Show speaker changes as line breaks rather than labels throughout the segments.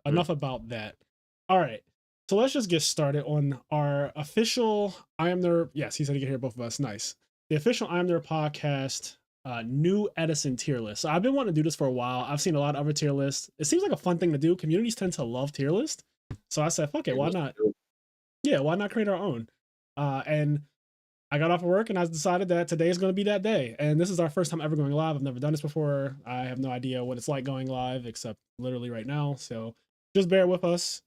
enough about that. All right. So let's just get started on our official I Am There. Yes, he said he could hear both of us. Nice. The official I Am There podcast, new Edison tier list. So I've been wanting to do this for a while. I've seen a lot of other tier lists. It seems like a fun thing to do. Communities tend to love tier list. So I said, fuck it,
It
why
was
not?
dope.
Yeah, why not create our own? And I got off of work and I decided that today is going to be that day. And this is our first time ever going live. I've never done this before. I have no idea what it's like going live, except literally right now. So just bear with us.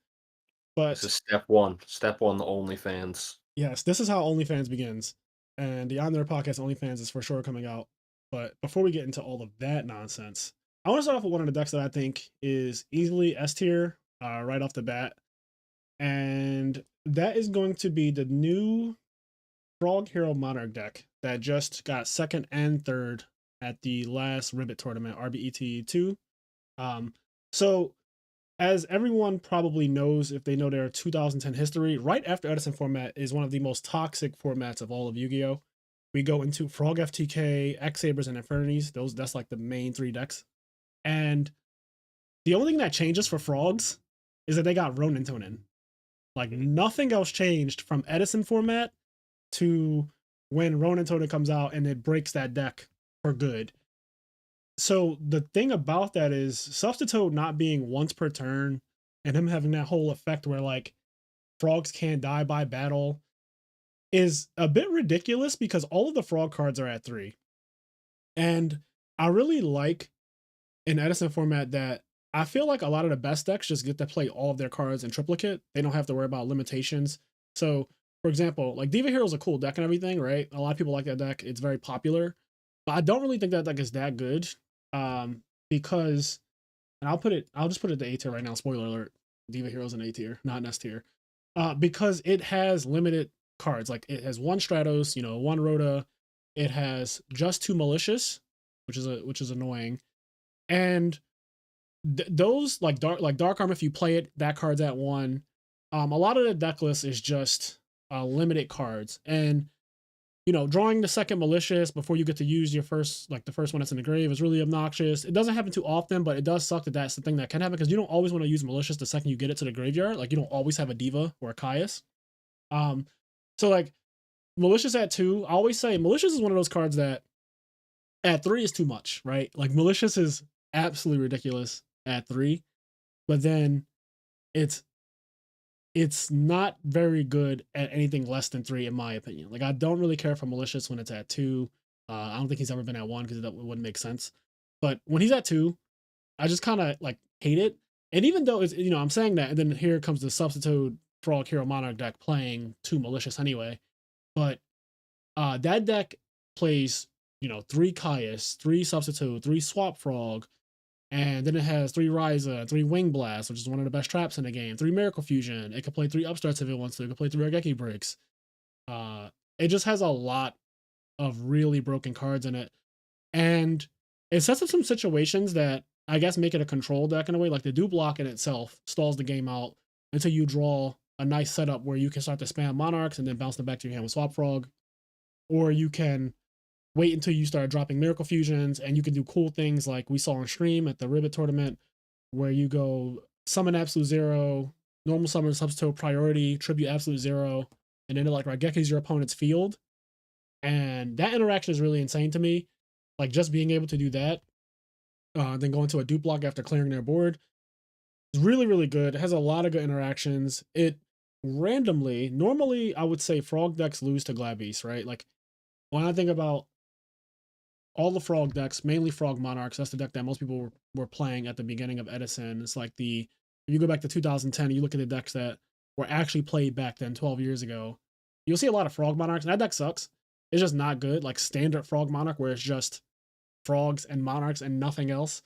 This
But
is step one. Step one, the OnlyFans.
yes, this is how OnlyFans begins. And the On Their Podcast OnlyFans is for sure coming out. But before we get into all of that nonsense, I want to start off with one of the decks that I think is easily S tier right off the bat. And that is going to be the new Frog Hero Monarch deck that just got second and third at the last Ribbit tournament, RBET 2. So as everyone probably knows, if they know their 2010 history, right after Edison format is one of the most toxic formats of all of Yu-Gi-Oh! We go into Frog FTK, X Sabers, and Infernities. That's like the main three decks. And the only thing that changes for frogs is that they got Ronin Tonin. Like nothing else changed from Edison format to when Ronin Tonin comes out and it breaks that deck for good. So the thing about that is Substitute not being once per turn and him having that whole effect where like frogs can't die by battle is a bit ridiculous because all of the frog cards are at 3. And I really like in Edison format that I feel like a lot of the best decks just get to play all of their cards in triplicate. They don't have to worry about limitations. So, for example, like Diva Hero is a cool deck and everything, right? A lot of people like that deck. It's very popular. But I don't really think that deck is that good. Because and I'll just put it to A tier right now. Spoiler alert. Diva Hero's an A tier, not an S tier. Because it has limited cards. Like it has one Stratos, one Rhoda. It has just 2 Malicious, which is annoying. And those like Dark Arm, if you play it, that card's at 1. A lot of the deck list is just limited cards. And drawing the second Malicious before you get to use your first, like the first one that's in the grave, is really obnoxious. It doesn't happen too often, but it does suck that that's the thing that can happen because you don't always want to use Malicious the second you get it to the graveyard. Like you don't always have a Diva or a Caius. Um, so like Malicious at 2, I always say Malicious is one of those cards that at 3 is too much, right? Like Malicious is absolutely ridiculous at 3, but then it's it's not very good at anything less than 3, in my opinion. Like I don't really care for Malicious when it's at 2. I don't think he's ever been at 1 because that wouldn't make sense. But when he's at 2, I just kind of like hate it. And even though it's I'm saying that, and then here comes the Substitute Frog Hero Monarch deck playing 2 Malicious anyway. But that deck plays 3 Caius, 3 Substitute, 3 Swap Frog, and then it has 3 Ryza, 3 Wing Blast, which is one of the best traps in the game, 3 Miracle Fusion. It can play 3 Upstarts if it wants to. It can play 3 Argeki Breaks. It just has a lot of really broken cards in it. And it sets up some situations that I guess make it a control deck in a way. Like the do block in itself stalls the game out until you draw a nice setup where you can start to spam Monarchs and then bounce them back to your hand with Swap Frog. Or you can wait until you start dropping Miracle Fusions, and you can do cool things like we saw on stream at the Ribbit tournament, where you go summon Absolute Zero, normal summon Substitute Priority, tribute Absolute Zero, and then it like Raigekis your opponent's field. And that interaction is really insane to me. Like just being able to do that, then go into a dupe block after clearing their board is really, really good. It has a lot of good interactions. It randomly, normally I would say frog decks lose to Gladiator, right? Like when I think about all the frog decks, mainly frog monarchs, that's the deck that most people were playing at the beginning of Edison. It's like if you go back to 2010, you look at the decks that were actually played back then 12 years ago, you'll see a lot of frog monarchs, and that deck sucks. It's just not good. Like standard frog monarch, where it's just frogs and monarchs and nothing else.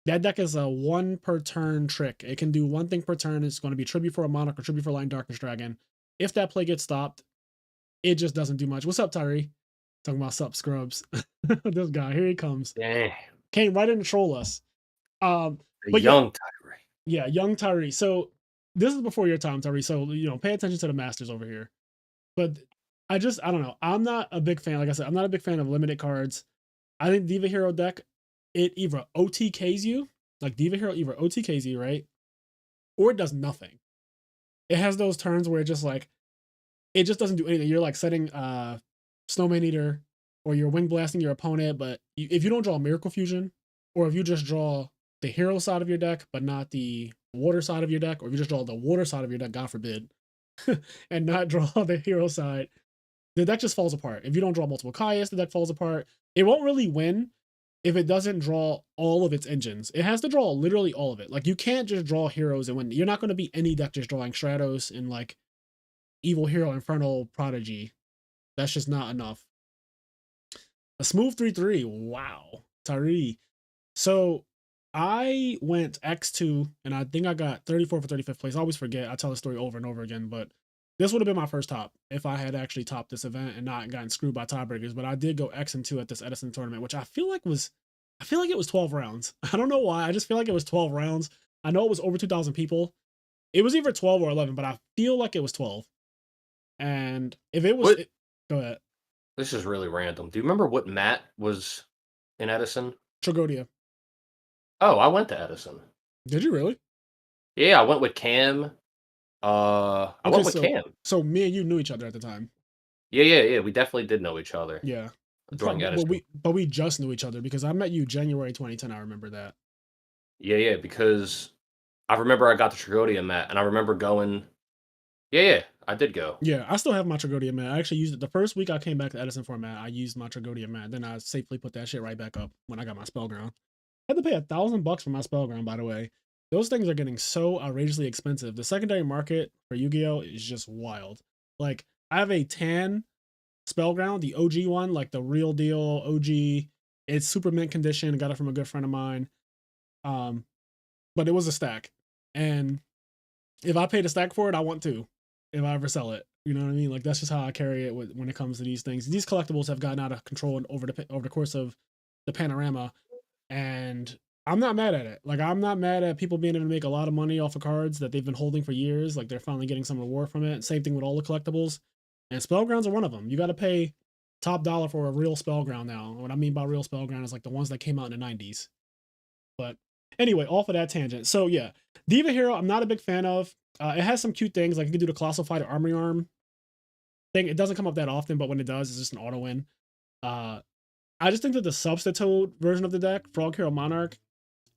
That deck is a 1 per turn trick. It can do 1 thing per turn. It's going to be tribute for a monarch or tribute for Light Darkness Dragon. If that play gets stopped, it just doesn't do much. What's up, Tyree? Talking about sup scrubs. This guy, here he comes.
Damn.
Came right in to troll us.
The
But yeah,
young Tyree.
yeah, young Tyree. So this is before your time, Tyree. So pay attention to the masters over here. But I don't know. I'm not a big fan. Like I said, I'm not a big fan of limited cards. I think Diva Hero deck, it either OTKs you, like Diva Hero either OTKs you, right? or it does nothing. It has those turns where it just like it just doesn't do anything. You're like setting Snowman Eater or you're wing blasting your opponent, but if you don't draw Miracle Fusion, or if you just draw the hero side of your deck, but not the water side of your deck, or if you just draw the water side of your deck, God forbid, and not draw the hero side, the deck just falls apart. If you don't draw multiple Kaias, the deck falls apart. It won't really win if it doesn't draw all of its engines. It has to draw literally all of it. Like, you can't just draw heroes and win. You're not going to be any deck just drawing Stratos and like Evil Hero, Infernal Prodigy. That's just not enough. A smooth 3-3. Wow. Tari. So I went X2 and I think I got 34th or 35th place. I always forget. I tell the story over and over again, but this would have been my first top if I had actually topped this event and not gotten screwed by tiebreakers. But I did go X and 2 at this Edison tournament, which I feel like it was 12 rounds. I don't know why. I just feel like it was 12 rounds. I know it was over 2,000 people. It was either 12 or 11, but I feel like it was 12. And if it was, go ahead.
This is really random. Do you remember what Matt was in Edison?
Tragodia.
Oh, I went to Edison.
Did you really?
Yeah, I went with Cam. I went with Cam.
So me and you knew each other at the time.
Yeah. We definitely did know each other.
Yeah.
During Edison.
But we just knew each other because I met you January 2010. I remember that.
Yeah, because I remember I got the Tragodia mat, and I remember going. Yeah, I did go.
Yeah, I still have my Tragodia mat. I actually used it the first week I came back to Edison for a mat. I used my Tragodia mat. Then I safely put that shit right back up when I got my Spellground. I had to pay $1,000 for my Spellground, by the way. Those things are getting so outrageously expensive. The secondary market for Yu-Gi-Oh is just wild. Like, I have a tan Spellground, the OG one, like the real deal OG. It's super mint condition. Got it from a good friend of mine. But it was a stack. And if I paid a stack for it, I want to. If I ever sell it. You know what I mean? Like, that's just how I carry it when it comes to these things. These collectibles have gotten out of control over the course of the panorama. And I'm not mad at it. Like, I'm not mad at people being able to make a lot of money off of cards that they've been holding for years. Like, they're finally getting some reward from it. Same thing with all the collectibles. And Spellgrounds are one of them. You got to pay top dollar for a real Spellground now. What I mean by real Spellground is like the ones that came out in the 90s. But anyway, off of that tangent. So yeah, Diva Hero, I'm not a big fan of. It has some cute things. Like, you can do the Colossal Fighter Armory Arm thing. It doesn't come up that often, but when it does, it's just an auto win. I just think that the substitute version of the deck, Frog Hero Monarch,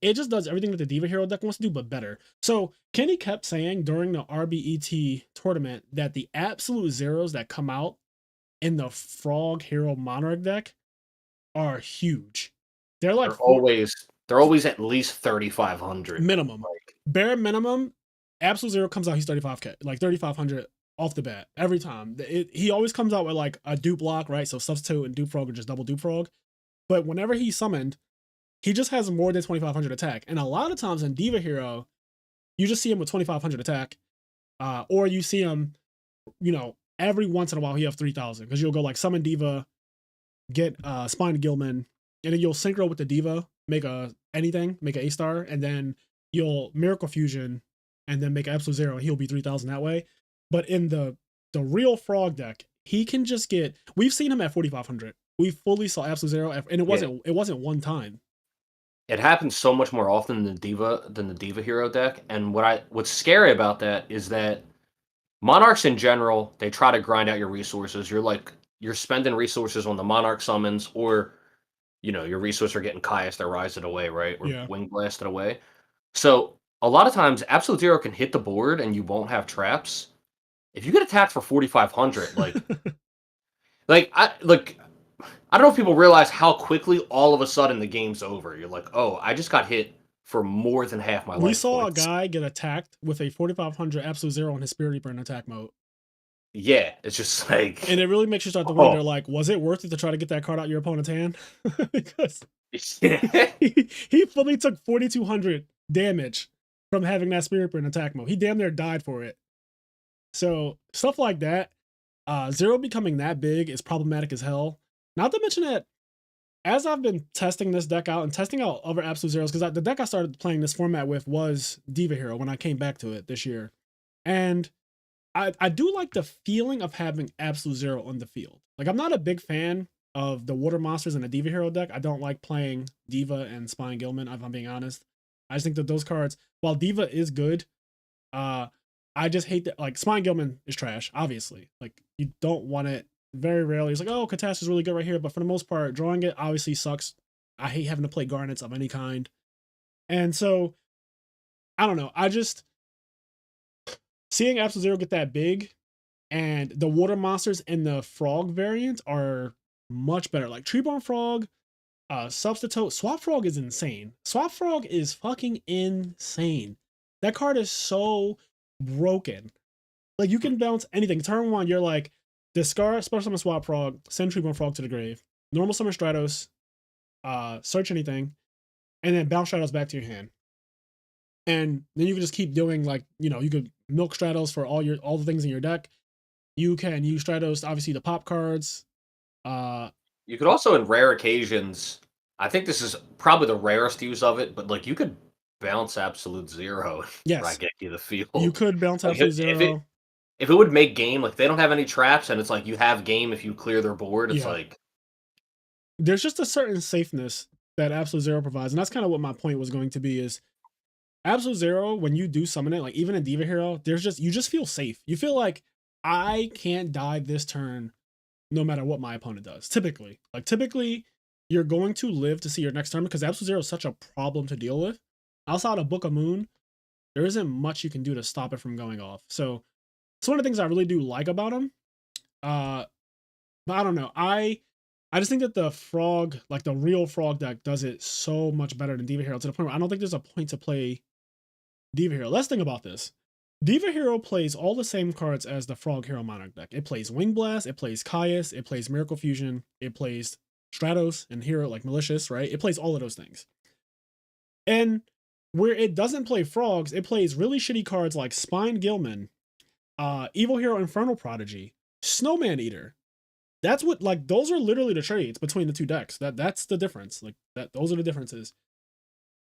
it just does everything that the Diva Hero deck wants to do, but better. So Kenny kept saying during the RBET tournament that the absolute zeros that come out in the Frog Hero Monarch deck are huge. They're like
they're always at least 3,500
minimum. Like, bare minimum, absolute zero comes out. He's 35K, like 3,500 off the bat every time. He always comes out with like a dupe block, right? So substitute and dupe frog are just double dupe frog. But whenever he's summoned, he just has more than 2,500 attack. And a lot of times in Diva Hero, you just see him with 2,500 attack, or you see him, you know, every once in a while he have 3,000 because you'll go like summon Diva, get Spine Gilman, and then you'll synchro with the Diva, make a A-star, and then you'll Miracle Fusion, and then make an absolute zero. He'll be 3,000 that way. But in the real Frog deck, he can just get. We've seen him at 4,500. We fully saw absolute zero, and it wasn't one time.
It happens so much more often than the Diva Hero deck. And what's scary about that is that Monarchs in general, they try to grind out your resources. You're spending resources on the Monarch summons, or your resources are getting Kaias, they're rising away, right? Or Wing Blasted away. So a lot of times Absolute Zero can hit the board and you won't have traps. If you get attacked for 4,500, I don't know if people realize how quickly all of a sudden the game's over. You're like, oh, I just got hit for more than half my life.
We saw a guy get attacked with a 4,500 Absolute Zero on his Spirit Reaper in attack mode.
Yeah, it's just like...
And it really makes you start to wonder, like, was it worth it to try to get that card out your opponent's hand? Because he fully took 4,200 damage from having that Spirit Reaper in attack mode. He damn near died for it. So, stuff like that. Zero becoming that big is problematic as hell. Not to mention that, as I've been testing this deck out and testing out other Absolute Zeros, because the deck I started playing this format with was Diva Hero when I came back to it this year. And I do like the feeling of having Absolute Zero on the field. Like, I'm not a big fan of the water monsters in a Diva Hero deck. I don't like playing Diva and Spine Gilman, if I'm being honest. I just think that those cards, while Diva is good, Uh, I just hate that. Like Spine Gilman is trash, obviously. Like you don't want it. Very rarely, it's like, oh, Catastrophe is really good right here, but for the most part, drawing it obviously sucks. I hate having to play Garnets of any kind, and so I don't know. I just seeing Absolute Zero get that big, and the water monsters and the frog variant are much better. Like Treeborn Frog, Substitute, Swap Frog is insane. Swap Frog is fucking insane. That card is so broken. Like you can bounce anything. Turn one, you're like, discard special summon Swap Frog, send Treeborn Frog to the grave. Normal summon Stratos, search anything, and then bounce Stratos back to your hand. And then you can just keep doing like, you could milk Stratos for all the things in your deck. You can use Stratos, obviously the pop cards.
You could also, in rare occasions, I think this is probably the rarest use of it, but like you could bounce Absolute Zero and
Yes,
get you the field.
you could bounce
Like
Absolute Zero.
if it would make game, like they don't have any traps, and it's like you have game if you clear their board. It's like
there's just a certain safeness that Absolute Zero provides, and that's kind of what my point was going to be. Is Absolute Zero, when you do summon it, like even in Diva Hero, you just feel safe. You feel like I can't die this turn, no matter what my opponent does. Typically, you're going to live to see your next turn because Absolute Zero is such a problem to deal with. Outside of Book of Moon, there isn't much you can do to stop it from going off. So it's one of the things I really do like about him. But I don't know. I just think that the frog, like the real frog deck, does it so much better than Diva Hero to the point where I don't think there's a point to play Diva Hero. Let's think about this. Diva Hero plays all the same cards as the Frog Hero Monarch deck. It plays Wing Blast, it plays Caius, it plays Miracle Fusion, it plays Stratos and Hero like Malicious, right? It plays all of those things. And where it doesn't play frogs, it plays really shitty cards like Spine Gilman, Evil Hero Infernal Prodigy, Snowman Eater. That's what, like, those are literally the trades between the two decks. That's the difference. Like those are the differences.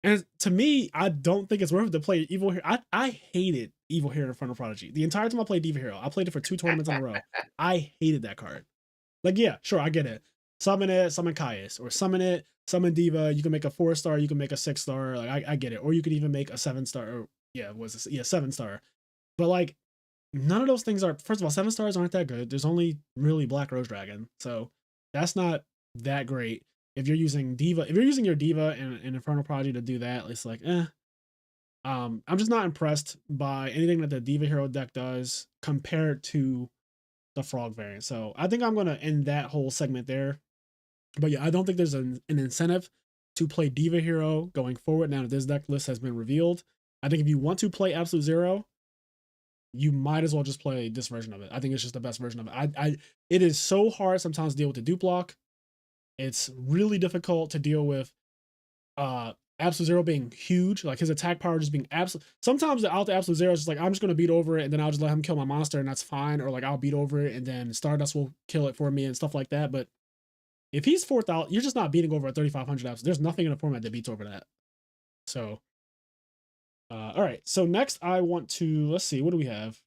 And to me, I don't think it's worth it to play Evil Hero. I hated Evil Hero Infernal Prodigy. The entire time I played Diva Hero, I played it for 2 tournaments in a row. I hated that card. Like, yeah, sure, I get it. Summon it, summon Caius, or summon it, summon Diva. You can make a 4-star, you can make a 6-star. Like, I get it. Or you could even make a 7-star. Or 7-star. But like, none of those things are. First of all, 7 stars aren't that good. There's only really Black Rose Dragon, so that's not that great. If you're using Diva, if you're using your Diva and Infernal Prodigy to do that, it's like, I'm just not impressed by anything that the Diva Hero deck does compared to the Frog variant. So I think I'm gonna end that whole segment there. But yeah, I don't think there's an incentive to play Diva Hero going forward now that this deck list has been revealed. I think if you want to play Absolute Zero, you might as well just play this version of it. I think it's just the best version of it. It is so hard sometimes to deal with the dupe block. It's really difficult to deal with Absolute Zero being huge, like his attack power just being absolute. Sometimes the Absolute Zero is just like, I'm just gonna beat over it and then I'll just let him kill my monster and that's fine. Or like I'll beat over it and then Stardust will kill it for me and stuff like that. But if he's 4,000, you're just not beating over a 3,500 Absolute. There's nothing in the format that beats over that. So all right, so next I want to, let's see, what do we have?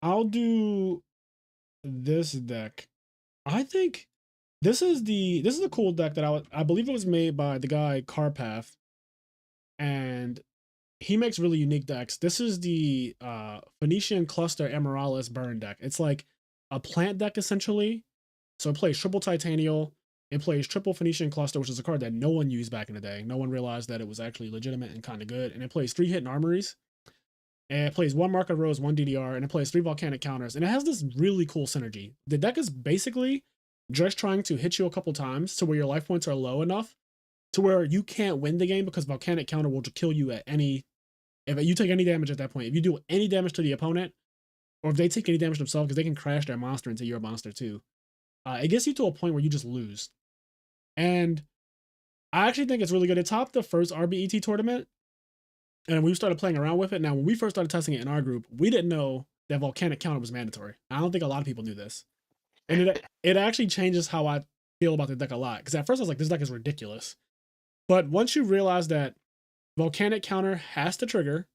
I'll do this deck. I think this is a cool deck that I believe it was made by the guy Carpath, and he makes really unique decks. This is the Phoenician Cluster Amaralis Burn deck. It's like a plant deck essentially. So it plays triple Titanial. It plays triple Phoenician Cluster, which is a card that no one used back in the day. No one realized that it was actually legitimate and kind of good. And it plays 3 hit armories. And it plays 1 Mark of Rose, 1 DDR, and it plays 3 volcanic counters. And it has this really cool synergy. The deck is basically just trying to hit you a couple times to where your life points are low enough to where you can't win the game because volcanic counter will kill you at any, if you take any damage at that point. If you do any damage to the opponent, or if they take any damage themselves, because they can crash their monster into your monster too. It gets you to a point where you just lose. And I actually think it's really good. It topped the first RBET tournament, and we started playing around with it. Now, when we first started testing it in our group, we didn't know that volcanic counter was mandatory. I don't think a lot of people knew this. And it actually changes how I feel about the deck a lot. Because at first I was like, this deck is ridiculous. But once you realize that volcanic counter has to trigger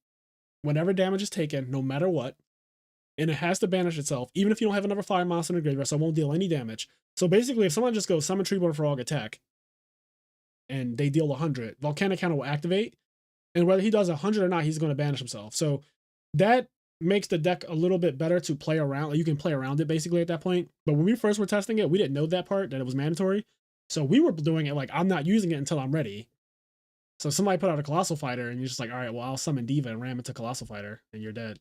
whenever damage is taken, no matter what, and it has to banish itself, even if you don't have another fire monster in the graveyard, so it won't deal any damage. So basically, if someone just goes summon Treeborn Frog attack, and they deal 100, volcanic counter will activate, and whether he does 100 or not, he's going to banish himself. So that makes the deck a little bit better to play around. Like, you can play around it basically at that point. But when we first were testing it, we didn't know that part, that it was mandatory. So we were doing it like, I'm not using it until I'm ready. So somebody put out a Colossal Fighter, and you're just like, all right, well, I'll summon Diva and ram into Colossal Fighter, and you're dead.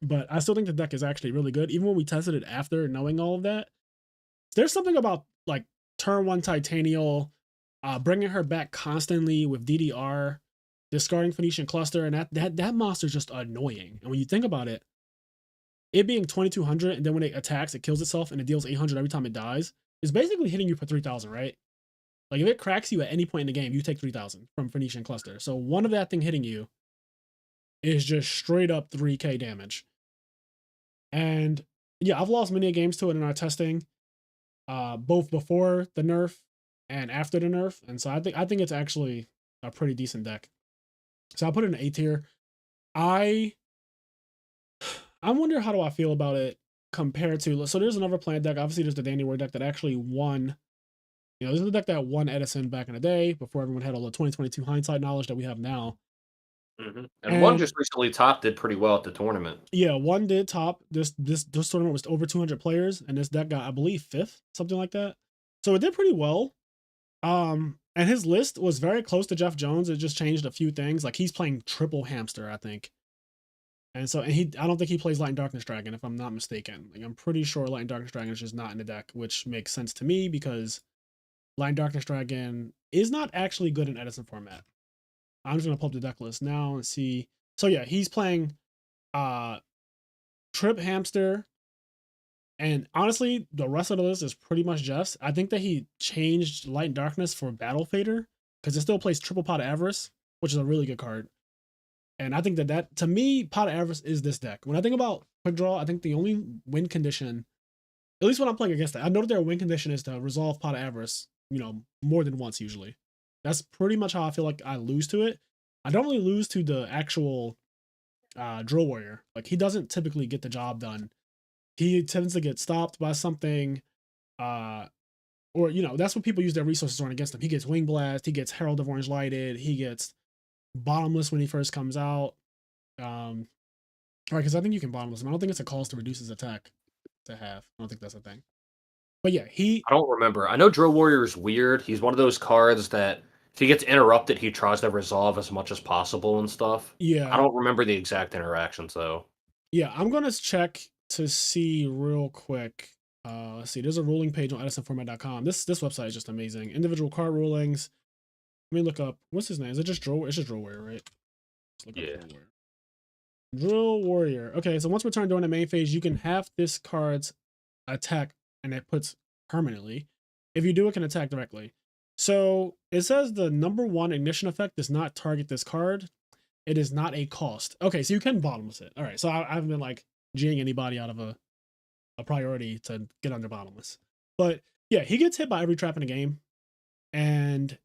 But I still think the deck is actually really good. Even when we tested it after knowing all of that, there's something about like turn 1 Titanial, bringing her back constantly with DDR, discarding Phoenician Cluster, and that monster's just annoying. And when you think about it, it being 2200, and then when it attacks, it kills itself and it deals 800 every time it dies, is basically hitting you for 3000, right? Like, if it cracks you at any point in the game, you take 3000 from Phoenician Cluster. So one of that thing hitting you is just straight up 3k damage. And yeah, I've lost many games to it in our testing, both before the nerf and after the nerf. And so I think it's actually a pretty decent deck. So I'll put it in A tier. I wonder, how do I feel about it compared to, so there's another plant deck. Obviously, there's the Dandy War deck that actually won. You know, this is the deck that won Edison back in the day, before everyone had all the 2022 hindsight knowledge that we have now.
And one just recently top did pretty well at the tournament.
Yeah, one did top. This tournament was over 200 players, and this deck got, I believe, 5th, something like that. So it did pretty well. And his list was very close to Jeff Jones. It just changed a few things. Like, he's playing triple hamster, I think. And so, I don't think he plays Light and Darkness Dragon, if I'm not mistaken. Like, I'm pretty sure Light and Darkness Dragon is just not in the deck, which makes sense to me because Light and Darkness Dragon is not actually good in Edison format. I'm just gonna pull up the deck list now and see. So yeah, he's playing Trip Hamster. And honestly, the rest of the list is pretty much Jeff's. I think that he changed Light and Darkness for Battle Fader, because it still plays Triple Pot of Avarice, which is a really good card. And I think that to me, Pot of Avarice is this deck. When I think about Quick Draw, I think the only win condition, at least when I'm playing against it, I know that their win condition is to resolve Pot of Avarice, you know, more than once usually. That's pretty much how I feel like I lose to it. I don't really lose to the actual Drill Warrior. Like, he doesn't typically get the job done. He tends to get stopped by something, or, you know, that's what people use their resources on against him. He gets Wing Blast, he gets Herald of Orange Lighted, he gets Bottomless when he first comes out. Right, because I think you can Bottomless him. I don't think it's a cost to reduce his attack to half. I don't think that's a thing. But yeah,
I don't remember. I know Drill Warrior is weird. He's one of those cards that if he gets interrupted, he tries to resolve as much as possible and stuff.
Yeah.
I don't remember the exact interactions though.
Yeah, I'm gonna check to see real quick. Let's see. There's a ruling page on EdisonFormat.com. This website is just amazing. Individual card rulings. Let me look up. What's his name? Is it just Drill? It's just Drill Warrior, right? Let's look up Drill Warrior. Drill Warrior. Okay, so once returned during the main phase, you can have this card's attack, and it puts permanently. If you do, it can attack directly. So it says the #1 ignition effect does not target this card. It is not a cost. Okay, so you can bottomless it. All right, so I haven't been like G'ing anybody out of a priority to get under bottomless. But yeah, he gets hit by every trap in the game. And,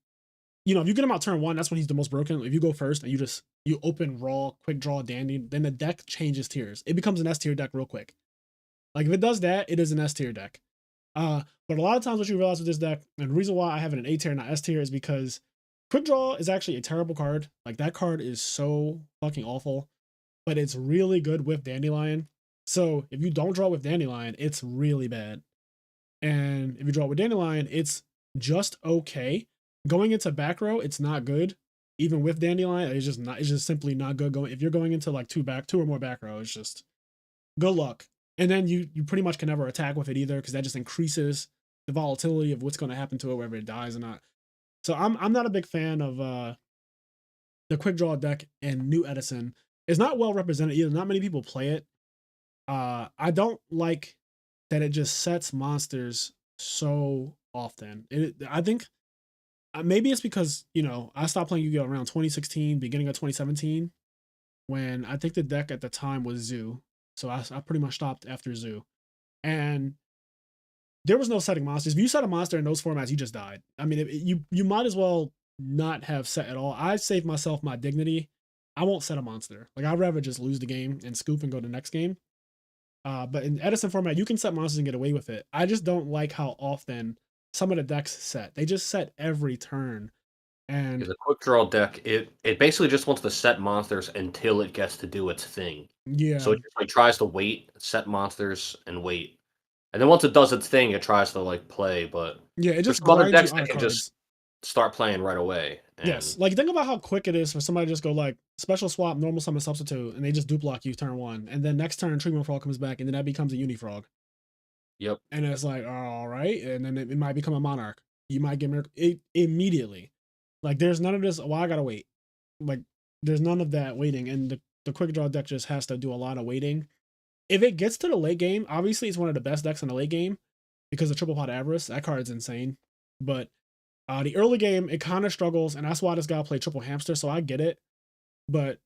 you know, if you get him out turn 1, that's when he's the most broken. If you go first and you open raw, quick draw, dandy, then the deck changes tiers. It becomes an S tier deck real quick. Like, if it does that, it is an S tier deck. But a lot of times what you realize with this deck, and the reason why I have it in A tier, not S tier, is because Quick Draw is actually a terrible card. Like, that card is so fucking awful, but it's really good with Dandelion. So if you don't draw with Dandelion, it's really bad. And if you draw with Dandelion, it's just okay. Going into back row, it's not good. Even with Dandelion, it's just simply not good. If you're going into like two or more back row, it's just good luck. And then you pretty much can never attack with it either, because that just increases the volatility of what's going to happen to it, whether it dies or not. So I'm not a big fan of the Quick Draw deck in New Edison. It's not well represented either. Not many people play it. I don't like that it just sets monsters so often. I think maybe it's because, you know, I stopped playing Yu-Gi-Oh! Around 2016, beginning of 2017, when I think the deck at the time was Zoo. So I pretty much stopped after Zoo. And there was no setting monsters. If you set a monster in those formats, you just died. I mean, you might as well not have set at all. I saved myself my dignity. I won't set a monster. Like, I'd rather just lose the game and scoop and go to the next game. But in Edison format, you can set monsters and get away with it. I just don't like how often some of the decks set. They just set every turn. And
Yeah, the quick draw deck, it basically just wants to set monsters until it gets to do its thing. So
yeah,
it just, like, tries to wait, set monsters, and wait. And then once it does its thing, it tries to, like, play, but
yeah, it
there's
just
some other
grinds you
decks
out
that
of
can just
cards.
start playing right away,
Yes,
and
like think about how quick it is for somebody to just go like special swap, normal summon, substitute, and they just dupe block you turn one, and then next turn treatment frog comes back, and then that becomes a uni frog,
yep.
and it's like all right, and then it might become a monarch. You might get it immediately. Like there's none of this. Well, I gotta wait. Like there's none of that waiting, and the quick draw deck just has to do a lot of waiting. If it gets to the late game, obviously it's one of the best decks in the late game because of triple pot avarice. That card is insane, but the early game it kind of struggles, and that's why this guy played triple hamster. So I get it, but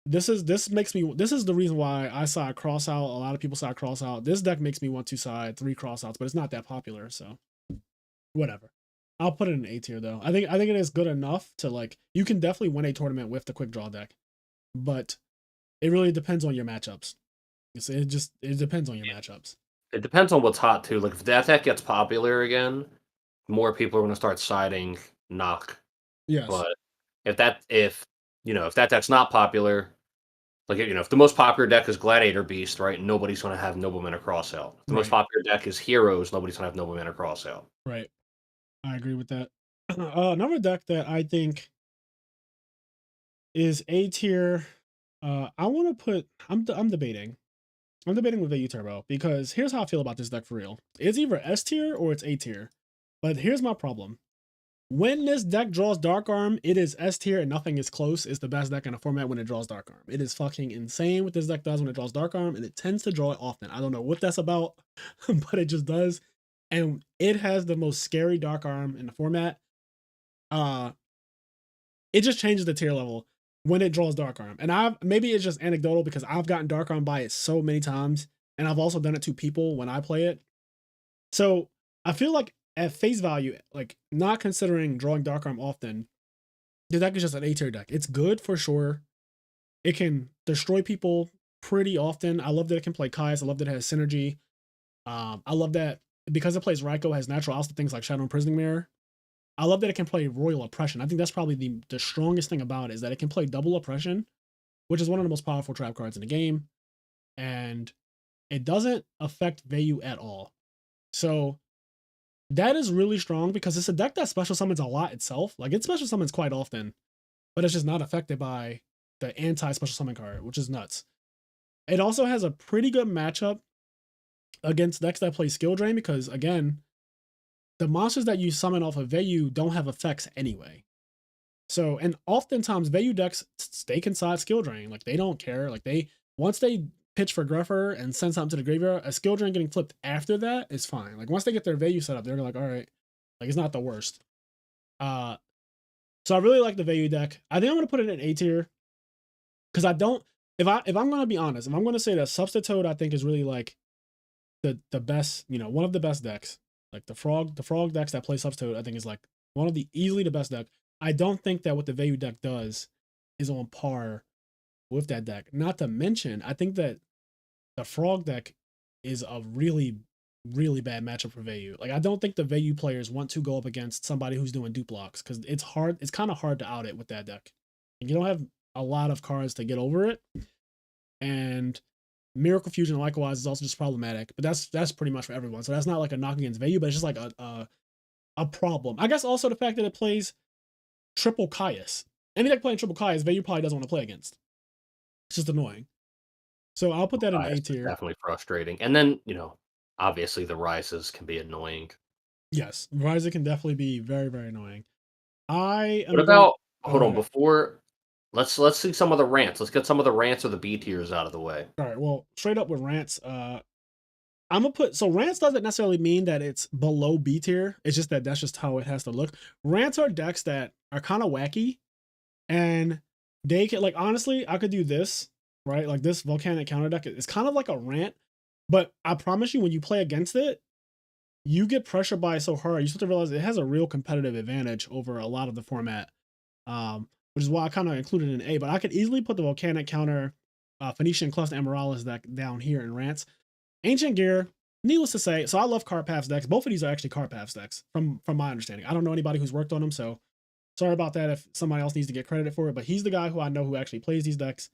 this is the reason why I side cross out. A lot of people side cross out. This deck makes me want to side 3 cross outs, but it's not that popular, so whatever. I'll put it in A tier though. I think it is good enough to like you can definitely win a tournament with the quick draw deck, but it really depends on your matchups. It depends on your matchups.
It depends on what's hot too. Like if that deck gets popular again, more people are gonna start siding knock.
Yes.
But if that deck's not popular, like if the most popular deck is Gladiator Beast, right? Nobody's gonna have Nobleman or Crossout. If the most
Right.
popular deck is Heroes, nobody's gonna have Nobleman or Crossout.
Right. I agree with that. Another deck that I think is A tier. I want to put. I'm debating. I'm debating with Vayu Turbo because here's how I feel about this deck for real. It's either S tier or it's A tier. But here's my problem. When this deck draws Dark Arm, it is S tier and nothing is close. It's the best deck in the format when it draws Dark Arm. It is fucking insane what this deck does when it draws Dark Arm, and it tends to draw it often. I don't know what that's about, but it just does. And it has the most scary Dark Arm in the format. Uh, it just changes the tier level when it draws Dark Arm. And maybe it's just anecdotal because I've gotten Dark Arm by it so many times, and I've also done it to people when I play it. So I feel like at face value, like not considering drawing Dark Arm often, the deck is just an A tier deck. It's good for sure. It can destroy people pretty often. I love that it can play Kai's. I love that it has synergy. I love that because it plays Raiko, it has natural outs to things like Shadow Imprisoning Mirror. I love that it can play Royal Oppression. I think that's probably the strongest thing about it is that it can play Double Oppression, which is one of the most powerful trap cards in the game. And it doesn't affect Vayu at all. So that is really strong because it's a deck that special summons a lot itself. Like it special summons quite often, but it's just not affected by the anti-special summon card, which is nuts. It also has a pretty good matchup against decks that play skill drain because again, the monsters that you summon off of Vayu don't have effects anyway. So, and oftentimes Vayu decks they can side skill drain. Like they don't care. Like once they pitch for Gruffer and send something to the graveyard, a skill drain getting flipped after that is fine. Like once they get their Vayu set up, they're like, all right, like it's not the worst. Uh so I really like the Vayu deck. I think I'm gonna put it in A tier. Because I don't if I'm gonna be honest, if I'm gonna say that Substitute I think is really like the best, one of the best decks. Like the frog decks that play Substitute, I think is like one of the easily the best deck. I don't think that what the Vayu deck does is on par with that deck. Not to mention, I think that the frog deck is a really, really bad matchup for Vayu. Like I don't think the Vayu players want to go up against somebody who's doing dupe blocks because it's hard, it's kind of hard to out it with that deck. And you don't have a lot of cards to get over it. And Miracle Fusion likewise is also just problematic, but that's pretty much for everyone. So that's not like a knock against Vayu, but it's just like a problem. I guess also the fact that it plays triple Caius. Any deck playing triple Caius, Vayu probably doesn't want to play against. It's just annoying. So I'll put that in A
Bias is
tier.
definitely frustrating. And then, obviously the rises can be annoying.
Yes, Verizon can definitely be very, very annoying. I
What
am going.
about
Oh,
hold
go
on,
ahead.
before let's see some of the rants. Let's get some of the rants or the B tiers out of the way.
All right. Well, straight up with rants. I'm gonna put so rants doesn't necessarily mean that it's below B tier. It's just that that's just how it has to look. Rants are decks that are kind of wacky, and they can like honestly, I could do this right. Like this volcanic counter deck is kind of like a rant, but I promise you, when you play against it, you get pressured by it so hard. You start to realize it has a real competitive advantage over a lot of the format, which is why I kind of included it in A. But I could easily put the volcanic counter, Phoenician Cluster Amorales deck down here in rants. Ancient Gear, needless to say, so I love Card Paths decks. Both of these are actually Card Paths decks from my understanding. I don't know anybody who's worked on them, so Sorry about that if somebody else needs to get credit for it, but he's the guy who I know who actually plays these decks.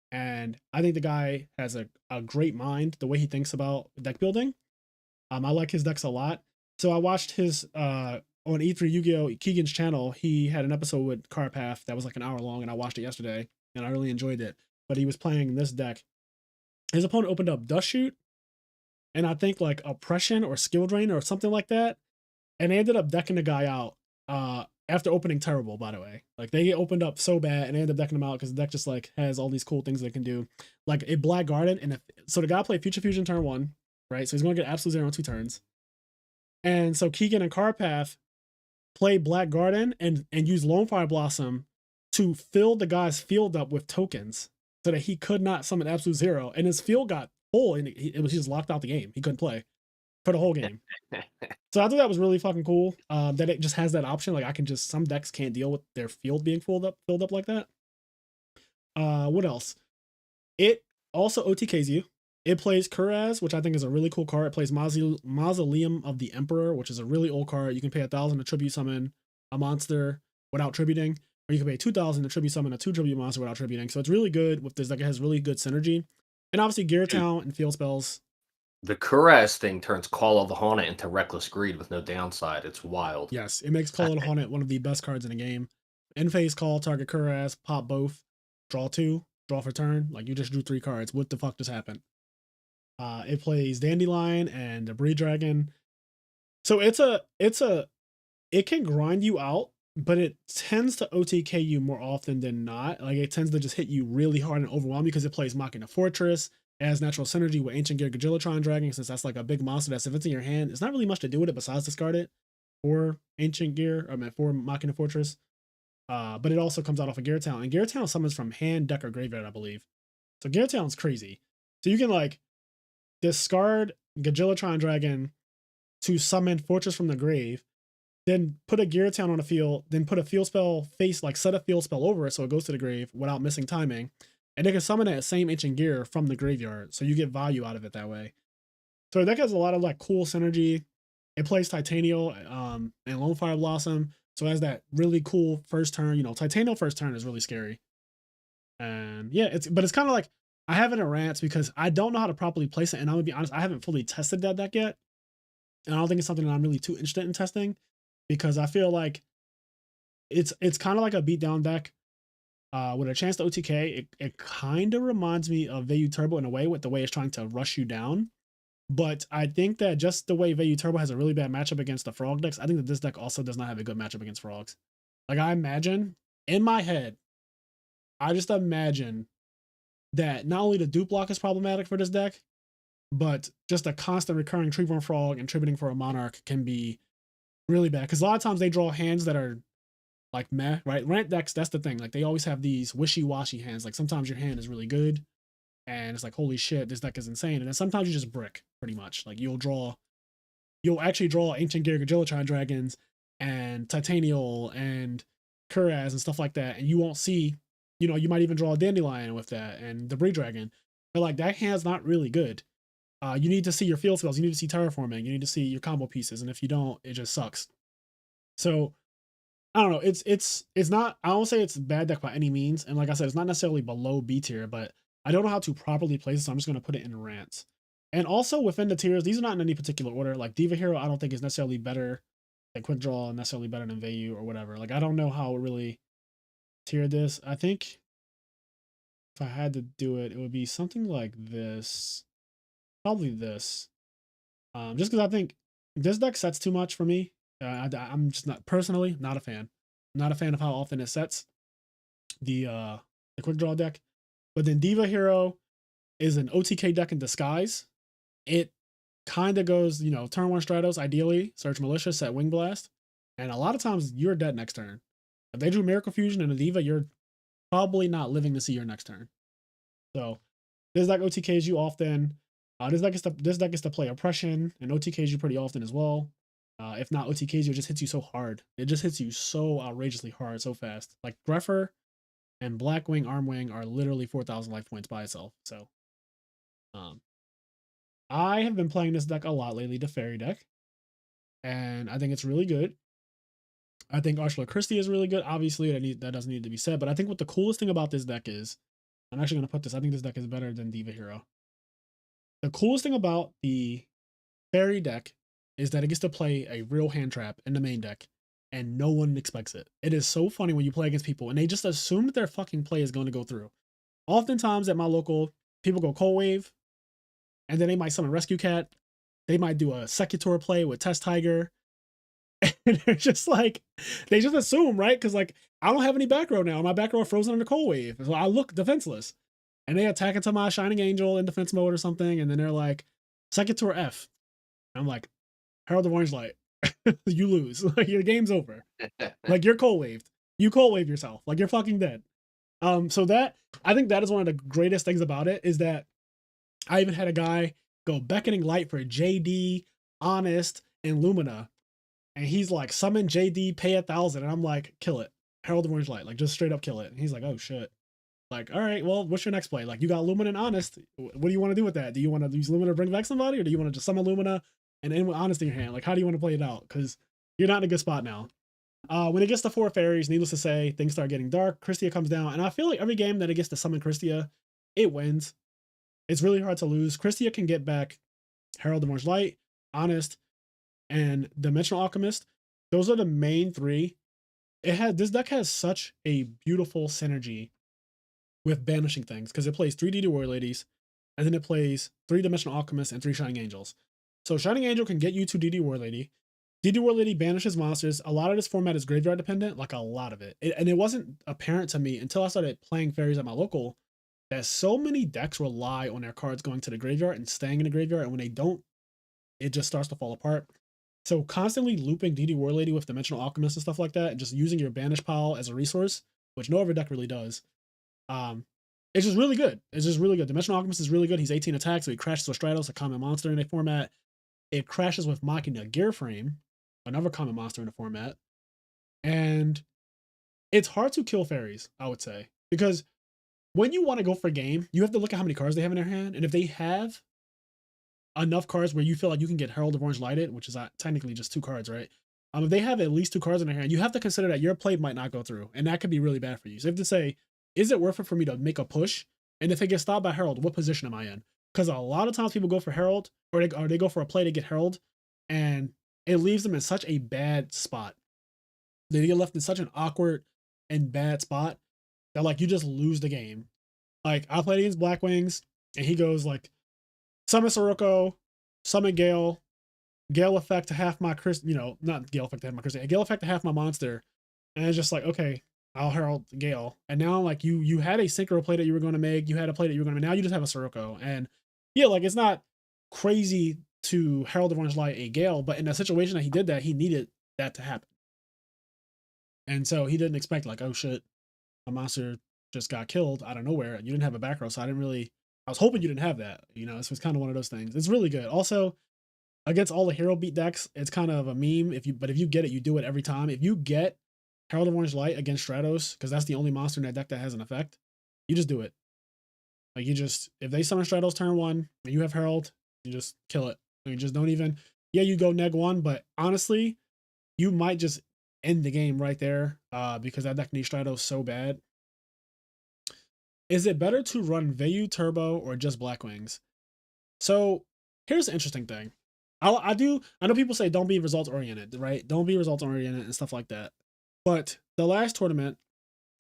And I think the guy has a great mind, the way he thinks about deck building. I like his decks a lot. So I watched his on E3 Yu-Gi-Oh! Keegan's channel. He had an episode with Carpath that was like an hour long, and I watched it yesterday, and I really enjoyed it. But he was playing this deck. His opponent opened up Dust Shoot, and I think like Oppression or Skill Drain or something like that, and they ended up decking the guy out. After opening terrible, by the way. Like they opened up so bad and they ended up decking him out because the deck just like has all these cool things they can do. Like a Black Garden, and so the guy played Future Fusion turn 1, right? So he's gonna get Absolute Zero in 2 turns. And so Keegan and Carpath play Black Garden and use Lone Fire Blossom to fill the guy's field up with tokens so that he could not summon Absolute Zero. And his field got full and he just locked out the game. He couldn't play for the whole game. So I thought that was really fucking cool. That it just has that option. Like I can just, some decks can't deal with their field being filled up like that. What else? It also OTKs you. It plays Kuraz, which I think is a really cool card. It plays Mausoleum of the Emperor, which is a really old card. You can pay 1,000 to tribute summon a monster without tributing, or you can pay 2,000 to tribute summon a 2 tribute monster without tributing. So it's really good with this deck. It has really good synergy. And obviously Gear Town and Field Spells.
The Kuraz thing turns Call of the Haunted into Reckless Greed with no downside. It's wild.
Yes, it makes Call of the Haunted one of the best cards in the game. End phase call, target Kuraz, pop both, draw 2, draw for turn. Like you just drew 3 cards. What the fuck just happened? It plays Dandelion and the Breed Dragon. So it can grind you out, but it tends to OTK you more often than not. Like it tends to just hit you really hard and overwhelm you because it plays Machina Fortress. It has natural synergy with Ancient Gear Gagilotron Dragon, since that's like a big monster that's if it's in your hand, it's not really much to do with it besides discard it for Ancient Gear, for Machina Fortress. But it also comes out off of Gear Town. And Gear Town summons from hand, deck, or graveyard, I believe. So Gear Town's crazy. So you can like discard Gagilotron Dragon to summon Fortress from the grave, then put a Gear Town on the field, then put a field spell set a field spell over it so it goes to the grave without missing timing. And they can summon that same Ancient Gear from the graveyard, so you get value out of it that way. So the deck has a lot of like cool synergy. It plays Titanial and Lone Fire Blossom, so it has that really cool first turn. You know, Titanial first turn is really scary. And yeah, it's kind of like I have it in rants because I don't know how to properly place it, and I'm gonna be honest, I haven't fully tested that deck yet, and I don't think it's something that I'm really too interested in testing because I feel like it's kind of like a beatdown deck. With a chance to OTK, it kind of reminds me of Vayu Turbo in a way, with the way it's trying to rush you down. But I think that just the way Vayu Turbo has a really bad matchup against the frog decks, I think that this deck also does not have a good matchup against frogs. Like I imagine, in my head, I just imagine that not only the dupe block is problematic for this deck, but just a constant recurring Treeborn Frog and tributing for a Monarch can be really bad. Because a lot of times they draw hands that are like meh, right? Rant decks, that's the thing. Like they always have these wishy-washy hands. Like sometimes your hand is really good and it's like, holy shit, this deck is insane. And then sometimes you just brick pretty much. Like you'll actually draw Ancient Gear Gagilotron Dragons and Titanial and Kuraz and stuff like that. And you won't see, you might even draw a Dandelion with that and the Breed Dragon. But like that hand's not really good. You need to see your field spells. You need to see terraforming. You need to see your combo pieces. And if you don't, it just sucks. So I don't know. It's not. I won't say it's a bad deck by any means. And like I said, it's not necessarily below B tier, but I don't know how to properly place it, so I'm just gonna put it in rants. And also within the tiers, these are not in any particular order. Like Diva Hero, I don't think is necessarily better than Quick Draw, necessarily better than Vayu or whatever. Like I don't know how it really tier this. I think if I had to do it, it would be something like this. Probably this. Just because I think this deck sets too much for me. I'm just not personally not a fan. Not a fan of how often it sets the quick draw deck. But then Diva Hero is an OTK deck in disguise. It kind of goes, turn 1 Stratos, ideally, search Militia, set Wing Blast. And a lot of times you're dead next turn. If they drew Miracle Fusion and a Diva, you're probably not living to see your next turn. So this deck OTKs you often. This deck is to play Oppression and OTKs you pretty often as well. If not OTKs you, it just hits you so hard. It just hits you so outrageously hard so fast. Like Greffer and Blackwing, Armwing are literally 4,000 life points by itself. So I have been playing this deck a lot lately, the Fairy deck. And I think it's really good. I think Archula Christie is really good. Obviously, that doesn't need to be said. But I think what the coolest thing about this deck is, I'm actually going to put this. I think this deck is better than Diva Hero. The coolest thing about the Fairy deck is that it gets to play a real hand trap in the main deck, and no one expects it. It is so funny when you play against people, and they just assume that their fucking play is going to go through. Oftentimes at my local, people go Cold Wave, and then they might summon Rescue Cat. They might do a Secutor play with Test Tiger. And they're just like, they just assume, right? Because like, I don't have any back row now. My back row frozen under Cold Wave. So I look defenseless. And they attack into my Shining Angel in defense mode or something. And then they're like, Secutor F. I'm like, Herald of Orange Light. You lose. Like, your game's over. Like, you're Cold Waved. You Cold Wave yourself. Like, you're fucking dead. So that, I think that is one of the greatest things about it, is that I even had a guy go Beckoning Light for JD, Honest, and Lumina. And he's like, summon JD, pay 1,000. And I'm like, kill it. Herald of Orange Light. Like, just straight up kill it. And he's like, oh shit. Like, all right, well, what's your next play? Like, you got Lumina and Honest. What do you want to do with that? Do you want to use Lumina to bring back somebody? Or do you want to just summon Lumina and end with Honest in your hand? Like, how do you want to play it out? Because you're not in a good spot now. When it gets to 4 fairies, needless to say, things start getting dark. Christia comes down. And I feel like every game that it gets to summon Christia, it wins. It's really hard to lose. Christia can get back Herald of Orange Light, Honest, and Dimensional Alchemist. Those are the main 3. This deck has such a beautiful synergy with banishing things, because it plays 3 DD Warrior Ladies, and then it plays 3 Dimensional Alchemists and 3 Shining Angels. So Shining Angel can get you to DD Warrior Lady. DD Warrior Lady banishes monsters. A lot of this format is graveyard dependent, like a lot of it. And it wasn't apparent to me until I started playing fairies at my local that so many decks rely on their cards going to the graveyard and staying in the graveyard, and when they don't, it just starts to fall apart. So constantly looping DD Warrior Lady with Dimensional Alchemist and stuff like that, and just using your banish pile as a resource, which no other deck really does, it's just really good. It's just really good. Dimensional Alchemist is really good. He's 18 attacks, so he crashes with Stratos, a common monster in a format. It crashes with Machina Gearframe, another common monster in the format. And it's hard to kill fairies, I would say, because when you want to go for a game, you have to look at how many cards they have in their hand, and if they have enough cards where you feel like you can get Herald of Orange Lighted, which is technically just 2 cards, right? If they have at least 2 cards in their hand, you have to consider that your play might not go through, and that could be really bad for you. So you have to say, is it worth it for me to make a push? And if it gets stopped by Herald, what position am I in? Because a lot of times people go for Herald, or they go for a play to get Herald, and it leaves them in such a bad spot. They get left in such an awkward and bad spot that, like, you just lose the game. Like, I played against Blackwings, and he goes like, summon Sirocco, summon Gale, Gale effect to half my not Gale effect to half my Christia, Gale effect to half my monster, and it's just like, okay, I'll Herald Gale. And now, like, you had a synchro play that you were going to make, you had a play that you were going to make, now you just have a Sirocco. And yeah, like, it's not crazy to Herald of Orange Light a Gale, but in the situation that he did that, he needed that to happen. And so he didn't expect, like, oh shit, a monster just got killed out of nowhere. You didn't have a back row, so I was hoping you didn't have that. This was kind of one of those things. It's really good. Also, against all the hero beat decks, it's kind of a meme. If you get it, you do it every time. If you get Herald of Orange Light against Stratos, because that's the only monster in that deck that has an effect, you just do it. Like, if they summon Stratos turn 1 and you have Herald, you just kill it. You just don't even, you go neg 1, but honestly, you might just end the game right there, because that deck needs Stratos so bad. Is it better to run Vayu Turbo or just Blackwings? So here's the interesting thing. I know people say don't be results oriented, right? Don't be results oriented and stuff like that. But the last tournament,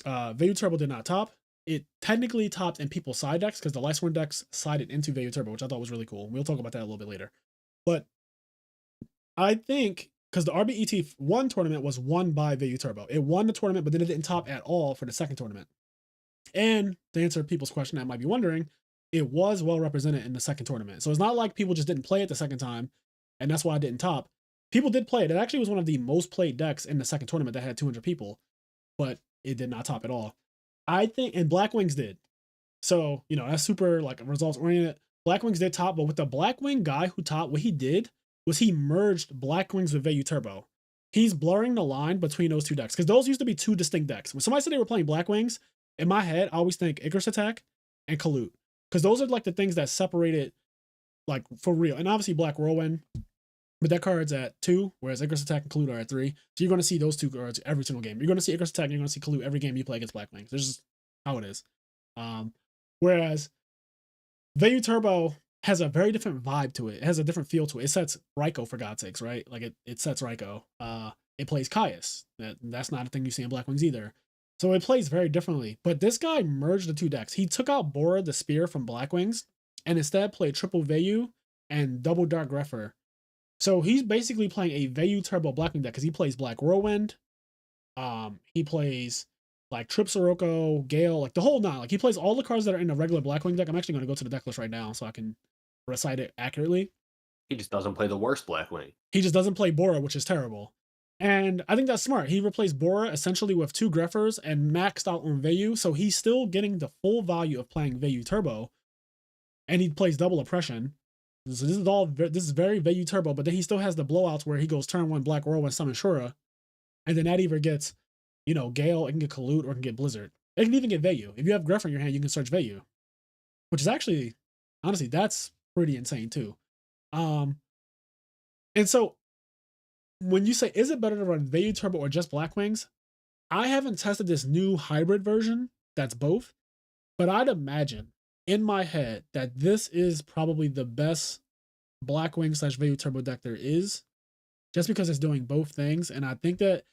Vayu Turbo did not top. It technically topped in people's side decks because the lightsworn decks sided into Vayu Turbo, which I thought was really cool. We'll talk about that a little bit later. But I think because the RBET1 tournament was won by Vayu Turbo. It won the tournament, but then it didn't top at all for the second tournament. And to answer people's question that might be wondering, it was well represented in the second tournament. So it's not like people just didn't play it the second time, and that's why it didn't top. People did play it. It actually was one of the most played decks in the second tournament that had 200 people, but it did not top at all. I think, and Blackwings did. So, that's super, like, results oriented. Blackwings did top, but with the Blackwing guy who topped, what he did was he merged Blackwings with Vayu Turbo. He's blurring the line between those 2 decks, because those used to be 2 distinct decks. When somebody said they were playing Blackwings, in my head, I always think Icarus Attack and Kalut, because those are, like, the things that separated, like, for real. And obviously Black Whirlwind, but that card's at 2, whereas Icarus Attack and Collude are at 3. So you're going to see those two cards every single game. You're going to see Icarus Attack and you're going to see Collude every game you play against Blackwings. This is how it is. Whereas Vayu Turbo has a very different vibe to it. It has a different feel to it. It sets Raikou, for God's sakes, right? Like it sets Raikou. It plays Caius. That's not a thing you see in Blackwings either. So it plays very differently. But this guy merged the two decks. He took out Bora the Spear from Blackwings and instead played triple Vayu and double Dark Grepher. So he's basically playing a Vayu Turbo Blackwing deck because he plays Black Whirlwind. He plays like Trip Sirocco, Gale, like the whole nine. Like he plays all the cards that are in a regular Blackwing deck. I'm actually going to go to the deck list right now so I can recite it accurately.
He just doesn't play the worst Blackwing.
He just doesn't play Bora, which is terrible. And I think that's smart. He replaced Bora essentially with 2 Greffers and maxed out on Vayu, so he's still getting the full value of playing Vayu Turbo. And he plays double Oppression. So this is very Vayu Turbo, but then he still has the blowouts where he goes turn 1 Black Whirlwind, summon Shura. And then that either gets, Gale, it can get Collude, or it can get Blizzard. It can even get Vayu. If you have Greffer in your hand, you can search Vayu. Which is actually, honestly, that's pretty insane too. And so when you say, is it better to run Vayu Turbo or just Blackwings? I haven't tested this new hybrid version that's both, but I'd imagine in my head that this is probably the best Blackwing / Vayu Turbo deck there is, just because it's doing both things. And I think that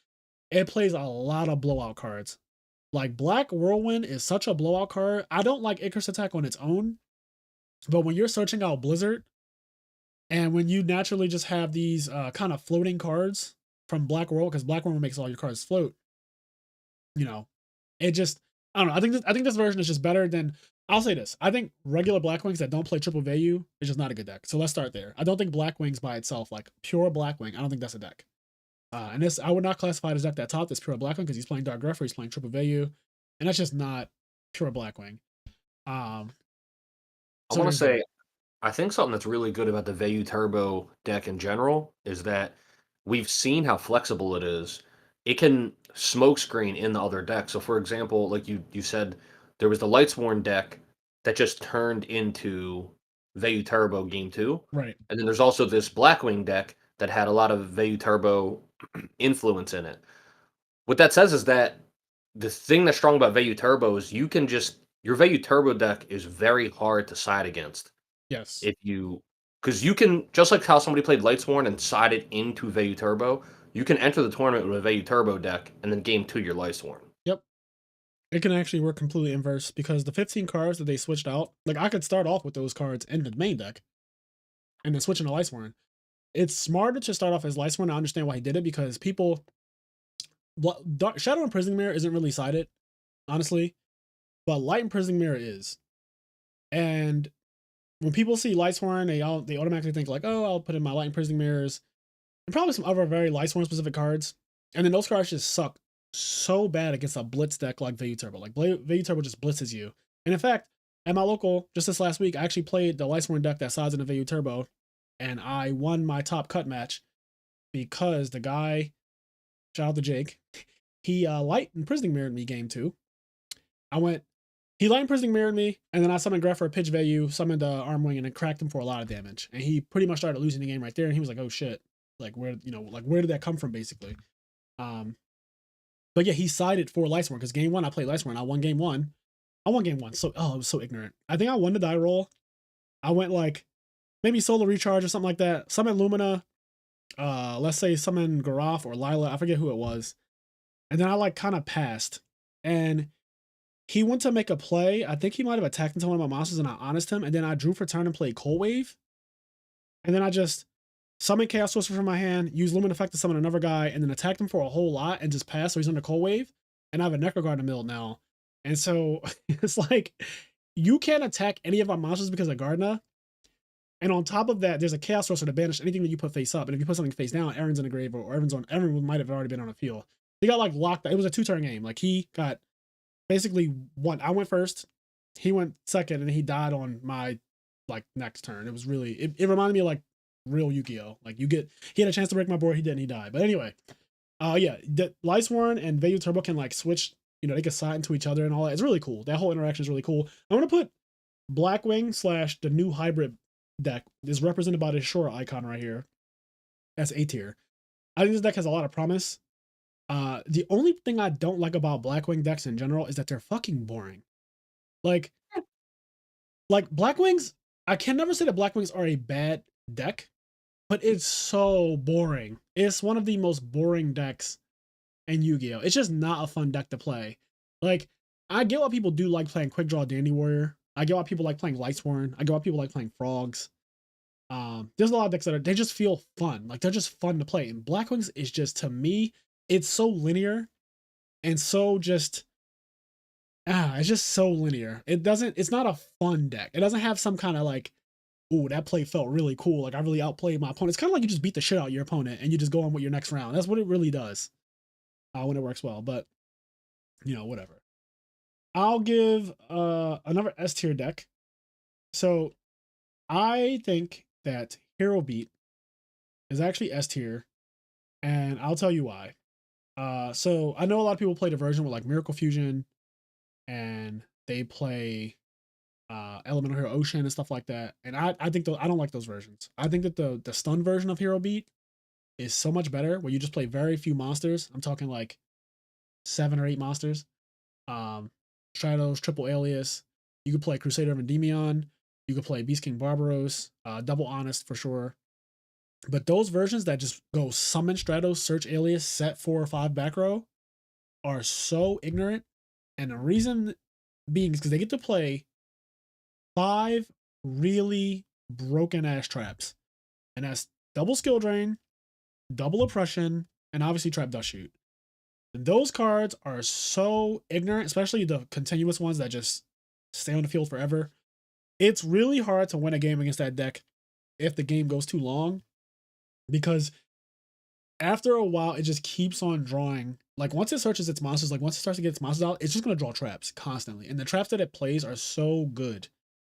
it plays a lot of blowout cards. Like Black Whirlwind is such a blowout card. I don't like Icarus Attack on its own, but when you're searching out Blizzard, and when you naturally just have these kind of floating cards from Black Whirlwind, because Black Whirlwind makes all your cards float, it just, I don't know. I think this version is just better than, I'll say this. I think regular Blackwings that don't play triple Vayu is just not a good deck. So let's start there. I don't think Blackwings by itself, like pure Blackwing, I don't think that's a deck. And this, I would not classify this deck that top that's pure Blackwing because he's playing Dark Greffer, he's playing triple Vayu, and that's just not pure Blackwing.
I want to say, I think something that's really good about the Vayu Turbo deck in general is that we've seen how flexible it is. It can smokescreen in the other deck. So, for example, like you said, there was the lightsworn deck that just turned into Vayu Turbo Game 2.
Right.
And then there's also this Blackwing deck that had a lot of Vayu Turbo influence in it. What that says is that the thing that's strong about Vayu Turbo is you can just, your Vayu Turbo deck is very hard to side against.
Yes.
Because you can, just like how somebody played Lightsworn and sided into Vayu Turbo, you can enter the tournament with a Vayu Turbo deck and then game 2 your Lightsworn.
Yep. It can actually work completely inverse because the 15 cards that they switched out, like I could start off with those cards in the main deck and then switch into Lightsworn. It's smarter to start off as Lightsworn. I understand why he did it because people, Shadow and Prison Mirror isn't really sided, honestly, but Light and Prison Mirror is. And when people see Lightsworn, they automatically think like, oh, I'll put in my Light and Prison Mirrors and probably some other very Lightsworn specific cards. And then those cards just suck so bad against a blitz deck like Vayu Turbo. Like Vayu Turbo just blitzes you. And in fact, at my local, just this last week, I actually played the Lightsworn deck that sides in the Vayu Turbo, and I won my top cut match because the guy, shout out to Jake, he Light and Prison Mirrored me game 2. He Light and Prison Mirrored me, and then I summoned Greffer, pitch Vayu, summoned Armwing, and then cracked him for a lot of damage. And he pretty much started losing the game right there, and he was like, oh shit. Like where did that come from basically? But yeah, he sided for Lightsworn because game 1 I played Lightsworn. I won game 1. So I was so ignorant. I think I won the die roll. I went like maybe Solar Recharge or something like that. Summon Lumina. Let's say summon Garaf or Lila. I forget who it was. And then I like kind of passed. And he went to make a play. I think he might have attacked into one of my monsters and I honest him. And then I drew for turn and played Cold Wave. And then I just summoned Chaos Sorcerer from my hand, used Lumen Effect to summon another guy, and then attacked him for a whole lot and just passed. So he's under Cold Wave. And I have a Necroguard in the middle now. And so it's like, you can't attack any of my monsters because of Gardna. And on top of that, there's a Chaos Sorcerer to banish anything that you put face up. And if you put something face down, Aaron's in the grave or Aaron might have already been on the field. He got like locked. It was a 2-turn game. Like he got basically one. I went first, he went second, and he died on my like next turn. It was really, it reminded me of like real Yugioh. Like he had a chance to break my board, he didn't, he died. But anyway, yeah, the Lightsworn and Vayu Turbo can like switch, they can side into each other and all that. It's really cool. That whole interaction is really cool. I'm gonna put Blackwing / the new hybrid deck is represented by this Shura icon right here. as A tier. I think this deck has a lot of promise. The only thing I don't like about Blackwing decks in general is that they're fucking boring. Like, Blackwings, I can never say that Blackwings are a bad deck, but it's so boring. It's one of the most boring decks in Yu-Gi-Oh! It's just not a fun deck to play. Like, I get why people do like playing Quick Draw Dandy Warrior. I get why people like playing Lightsworn. I get why people like playing Frogs. There's a lot of decks that they just feel fun. Like, they're just fun to play. And Blackwings is just, to me, it's so linear and so just it's just so linear. It's not a fun deck. It doesn't have some kind of like, ooh, that play felt really cool. Like I really outplayed my opponent. It's kind of like you just beat the shit out of your opponent and you just go on with your next round. That's what it really does when it works well. But whatever. I'll give another S tier deck. So I think that Hero Beat is actually S tier, and I'll tell you why. So I know a lot of people play the version with like Miracle Fusion, and they play Elemental Hero Ocean and stuff like that. And I think I don't like those versions. I think that the stun version of Hero Beat is so much better, where you just play very few monsters. I'm talking like 7 or 8 monsters. Shadows, Triple Alias. You could play Crusader of Endymion. You could play Beast King Barbaros. Double Honest for sure. But those versions that just go summon Stratos, search Alias, set 4 or 5 back row are so ignorant. And the reason being is because they get to play 5 really broken ass traps. And that's double skill drain, double oppression, and obviously trap dust shoot. And those cards are so ignorant, especially the continuous ones that just stay on the field forever. It's really hard to win a game against that deck if the game goes too long, because after a while it just keeps on drawing. Like once it searches its monsters, like once it starts to get its monsters out, it's just going to draw traps constantly. And the traps that it plays are so good.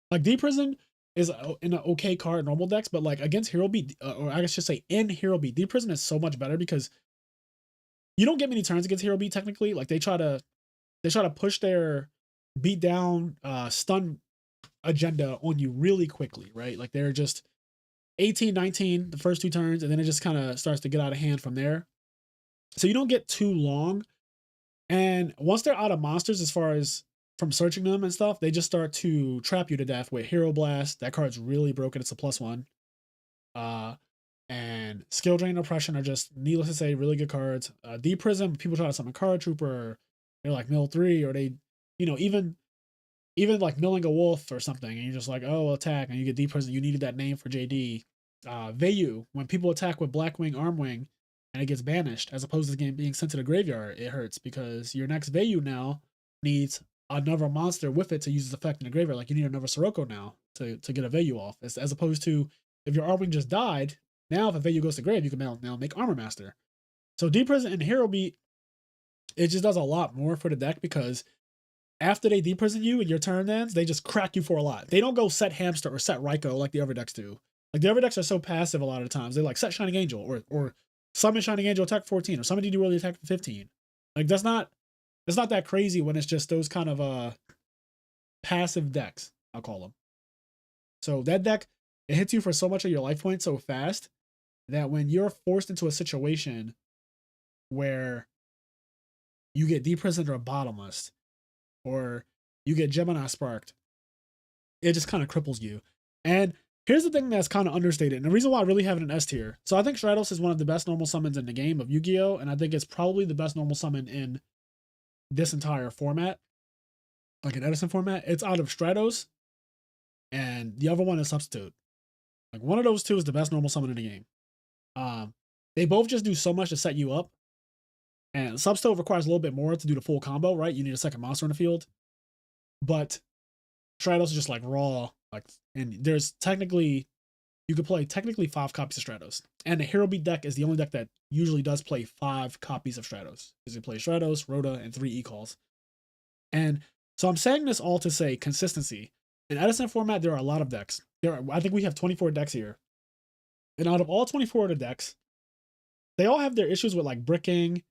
Like Deep Prison is in an okay card in normal decks, but like against Hero Beat, or I should say in Hero Beat, Deep Prison is so much better because you don't get many turns against Hero Beat technically. Like they try to push their beat down stun agenda on you really quickly, right? Like they're just 18, 19 the first 2 turns, and then it just kind of starts to get out of hand from there. So you don't get too long. And once they're out of monsters, as far as from searching them and stuff, they just start to trap you to death with Hero Blast. That card's really broken. It's a +1. And Skill Drain, Oppression are just, needless to say, really good cards. Deep Prism, people try to summon Card Trooper, they're like mill 3, or they, even like milling a wolf or something, and you're just like, oh, attack, and you get Deep Prison. You needed that name for JD. Vayu, when people attack with Blackwing, Armwing, and it gets banished, as opposed to the game being sent to the graveyard, it hurts because your next Vayu now needs another monster with it to use its effect in the graveyard. Like you need another Sirocco now to get a Vayu off, as opposed to if your Armwing just died. Now, if a Vayu goes to grave, you can now make Armor Master. So Deep Prison and Hero Beat, it just does a lot more for the deck, because after they Deep Prison you and your turn ends, they just crack you for a lot. They don't go set Hamster or set Raikou like the other decks do. Like the other decks are so passive a lot of times. They like set Shining Angel or summon Shining Angel attack 14 or summon DD Worley attack 15. Like that's not that crazy when it's just those kind of passive decks, I'll call them. So that deck, it hits you for so much of your life points so fast that when you're forced into a situation where you get Deep Prisoned or Bottomless, or you get Gemini Sparked, it just kind of cripples you. And here's the thing that's kind of understated, and the reason why I really have it in S tier. So I think Stratos is one of the best normal summons in the game of Yu-Gi-Oh! And I think it's probably the best normal summon in this entire format, like an Edison format. It's out of Stratos, and the other one is Substitute. Like one of those two is the best normal summon in the game. They both just do so much to set you up. And Substitute requires a little bit more to do the full combo, right? You need a second monster in the field. But Stratos is just like raw. And there's you could play 5 copies of Stratos. And the Hero Beat deck is the only deck that usually does play 5 copies of Stratos. Because you play Stratos, Rhoda, and 3 E-calls. And so I'm saying this all to say consistency. In Edison format, there are a lot of decks. I think we have 24 decks here. And out of all 24 of the decks, they all have their issues with like bricking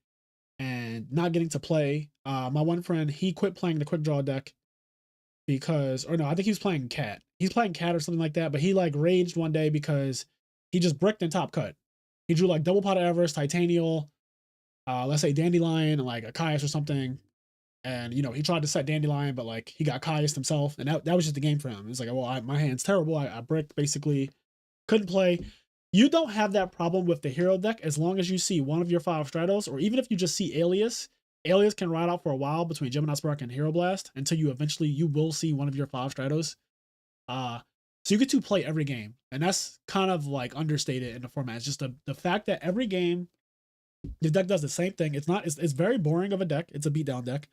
and not getting to play. My one friend, he quit playing the quick draw deck because, or no, I think he was playing Cat. He's playing Cat or something like that, but he like raged one day because he just bricked and top cut. he drew like double pot Everest, Titanial, let's say Dandelion, and like a Caius or something. And you know, he tried to set Dandelion, but like he got Caius himself, and that was just the game for him. It was like, well, my hand's terrible. I bricked basically, couldn't play. You don't have that problem with the hero deck as long as you see one of your 5 Stratos, or even if you just see Alias. Alias can ride out for a while between Gemini Spark and Hero Blast until you eventually you will see one of your 5 Stratos. So you get to play every game, and that's kind of like understated in the format. It's just the fact that every game the deck does the same thing. It's very boring of a deck. It's a beatdown deck,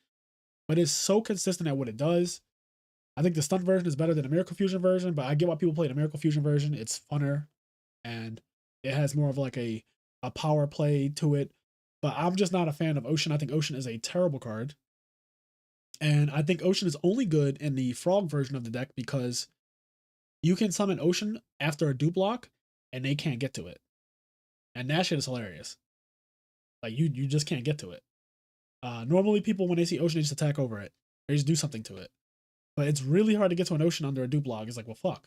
but it's so consistent at what it does. I think the stunt version is better than the Miracle Fusion version, but I get why people play the Miracle Fusion version. It's funner, and it has more of like a power play to it. But I'm just not a fan of Ocean. I think Ocean is a terrible card. And I think Ocean is only good in the Frog version of the deck because you can summon Ocean after a dupe block and they can't get to it. And that shit is hilarious. Like you just can't get to it. Normally people, when they see Ocean, they just attack over it. They just do something to it. But it's really hard to get to an Ocean under a dupe block. It's like, well, fuck.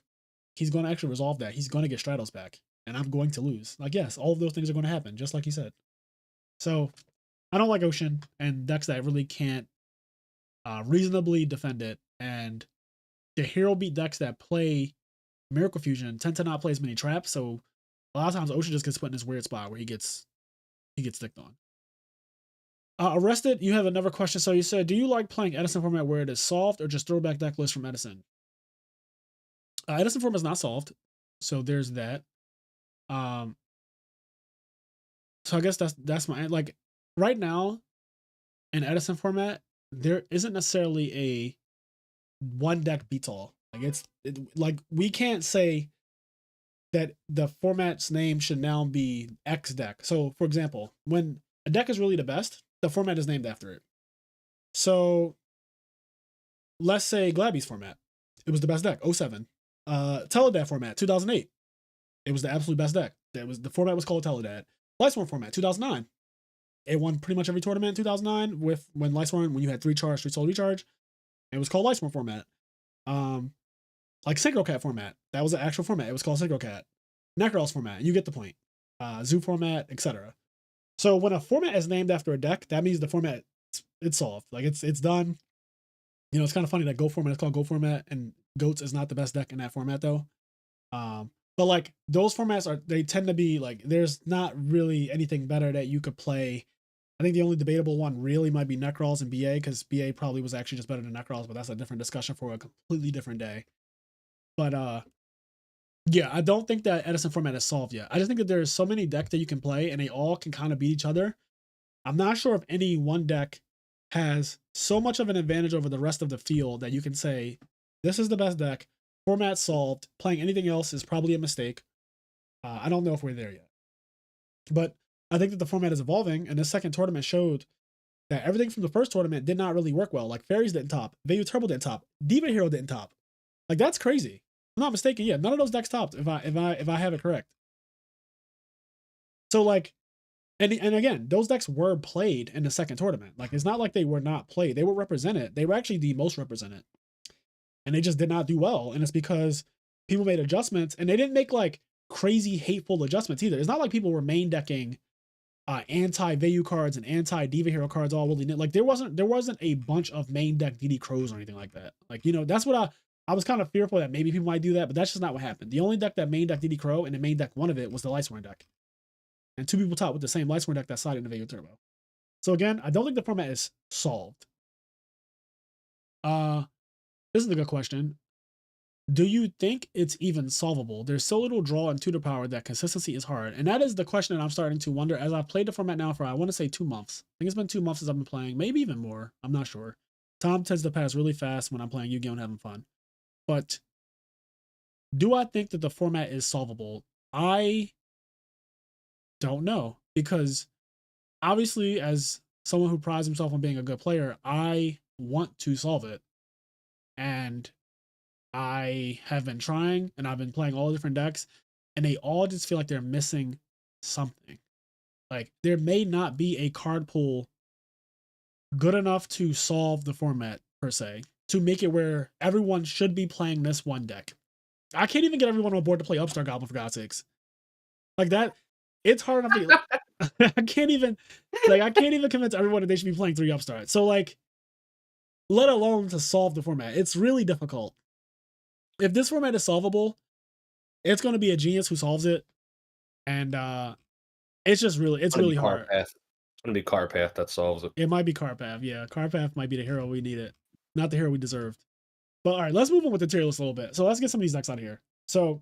He's going to actually resolve that. He's going to get Stratos back. And I'm going to lose. Like, yes, all of those things are going to happen, just like he said. So, I don't like Ocean and decks that really can't reasonably defend it. And the hero beat decks that play Miracle Fusion tend to not play as many traps. So, a lot of times Ocean just gets put in this weird spot where he gets sticked on. Arrested, you have another question. So you said, do you like playing Edison format where it is solved or just throwback deck list from Edison? Edison format is not solved. So there's that. So I guess that's my, like, right now in Edison format, there isn't necessarily a one deck beats all. Like like we can't say that the format's name should now be X deck. So for example, when a deck is really the best, the format is named after it. So let's say Gladiator's format. It was the best deck, 07. Teledad format, 2008. It was the absolute best deck. The format was called Teledad. Lightsworn format, 2009. It won pretty much every tournament in 2009 when you had 3 charge, 3 soul recharge. It was called Lightsworn format. Like Synchro Cat format. That was the actual format. It was called Synchro Cat. Necros format. You get the point. Zoo format, etc. So when a format is named after a deck, that means the format it's solved. Like it's done. You know, it's kind of funny that Go format is called Go format, and Goats is not the best deck in that format though. But like those formats they tend to be like there's not really anything better that you could play. I think the only debatable one really might be Necrolls and BA, because BA probably was actually just better than Necrolls, but that's a different discussion for a completely different day. But yeah, I don't think that Edison format is solved yet. I just think that there's so many decks that you can play and they all can kind of beat each other. I'm not sure if any one deck has so much of an advantage over the rest of the field that you can say, this is the best deck, format solved, playing anything else is probably a mistake. I don't know if we're there yet. But I think that the format is evolving, and this second tournament showed that everything from the first tournament did not really work well. Like Fairies didn't top, Vayu Turbo didn't top, Diva Hero didn't top. Like that's crazy. I'm not mistaken. Yeah, none of those decks topped if I have it correct. So like, and again, those decks were played in the second tournament. Like it's not like they were not played. They were represented. They were actually the most represented, and they just did not do well. And it's because people made adjustments, and they didn't make like crazy hateful adjustments either. It's not like people were main decking anti-Vayu cards and anti-Diva Hero cards all willy-nilly. Like there wasn't a bunch of main deck DD Crows or anything like that. Like, you know, that's what I was kind of fearful that maybe people might do that, but that's just not what happened. The only deck that main deck DD Crow and the main deck one of it was the Lightsworn deck. And 2 people top with the same Lightsworn deck that sided in the Vayu Turbo. So again, I don't think the format is solved. This is a good question. Do you think it's even solvable? There's so little draw and tutor power that consistency is hard. And that is the question that I'm starting to wonder as I've played the format now for, I want to say 2 months. I think it's been 2 months since I've been playing, maybe even more. I'm not sure. Time tends to pass really fast when I'm playing Yu-Gi-Oh! And having fun. But do I think that the format is solvable? I don't know, because obviously as someone who prides himself on being a good player, I want to solve it. And I have been trying, and I've been playing all different decks, and they all just feel like they're missing something. Like there may not be a card pool good enough to solve the format per se, to make it where everyone should be playing this one deck. I can't even get everyone on board to play Upstart Goblin, for God's sakes. Like that, it's hard enough to I can't even convince everyone that they should be playing 3 upstart. So like, let alone to solve the format. It's really difficult. If this format is solvable, it's going to be a genius who solves it, and it's just really
It's gonna be
hard.
Carpath. It's gonna be Carpath that solves it.
It might be Carpath. Yeah, Carpath might be the hero we needed, not the hero we deserved. But all right, let's move on with the tier list a little bit. So let's get some of these decks out of here. So,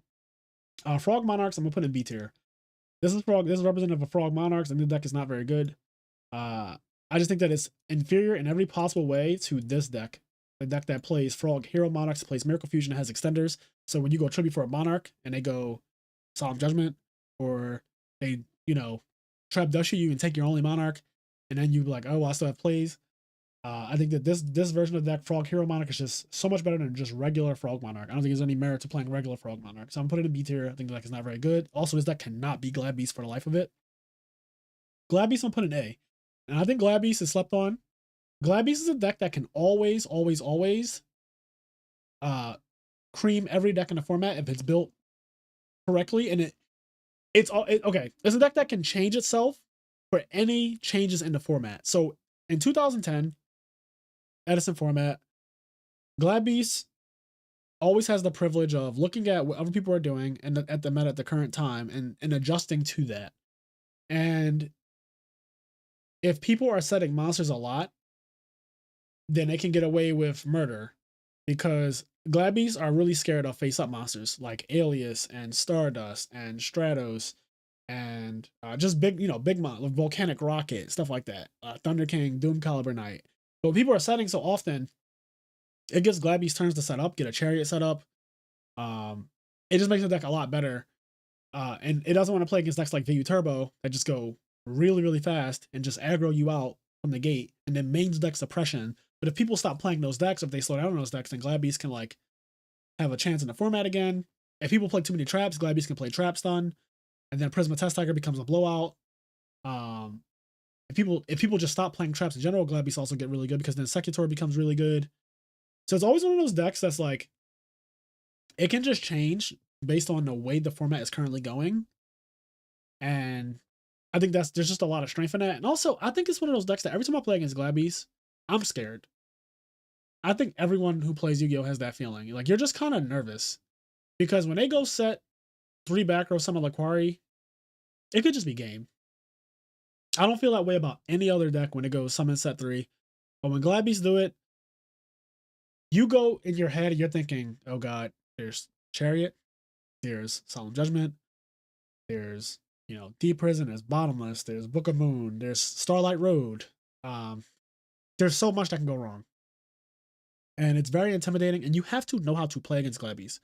Frog Monarchs, I'm gonna put in B tier. This is representative of Frog Monarchs, and the deck is not very good. I just think that it's inferior in every possible way to this deck. The deck that plays Frog Hero Monarchs, plays Miracle Fusion, has extenders. So when you go tribute for a Monarch and they go Solemn Judgment, or they, trap Dushy you and take your only Monarch, and then you be like, oh, well, I still have plays. I think that this version of the deck, Frog Hero Monarch, is just so much better than just regular Frog Monarch. I don't think there's any merit to playing regular Frog Monarch. So I'm putting it in B tier. I think the deck is not very good. Also, this deck cannot be Glad Beast for the life of it. Glad Beast I'm putting in A. And I think Glad Beast is slept on. Glad Beast is a deck that can always cream every deck in the format if it's built correctly. And it's okay. It's a deck that can change itself for any changes in the format. So in 2010, Edison format, Glad Beast always has the privilege of looking at what other people are doing and at the meta at the current time and adjusting to that. And if people are setting monsters a lot, then they can get away with murder, because Glad Beasts are really scared of face-up monsters like Alias and Stardust and Stratos and just big like Volcanic Rocket, stuff like that. Thunder King, Doom Caliber Knight. But people are setting so often, it gives Glad Beast turns to set up, get a Chariot set up. It just makes the deck a lot better. And it doesn't want to play against decks like Vayu Turbo that just go really, really fast and just aggro you out from the gate, and then mains deck suppression. But if people stop playing those decks, if they slow down on those decks, then Glad Beast can like have a chance in the format again. If people play too many traps, Glad Beast can play Trap Stun, and then Prisma Test Tiger becomes a blowout. If people just stop playing traps in general, Glad Beast also get really good, because then Secutor becomes really good. So it's always one of those decks that's like, it can just change based on the way the format is currently going. And I think there's just a lot of strength in that. And also, I think it's one of those decks that every time I play against Glad Beast, I'm scared. I think everyone who plays Yu-Gi-Oh has that feeling. Like, you're just kind of nervous, because when they go set 3 back row summon Laquari, it could just be game. I don't feel that way about any other deck when it goes summon set 3. But when Glad Beasts do it, you go in your head and you're thinking, oh god, there's Chariot, there's Solemn Judgment, there's Deep Prison, there's Bottomless, there's Book of Moon, there's Starlight Road. There's so much that can go wrong, and it's very intimidating. And you have to know how to play against Glad Beasts.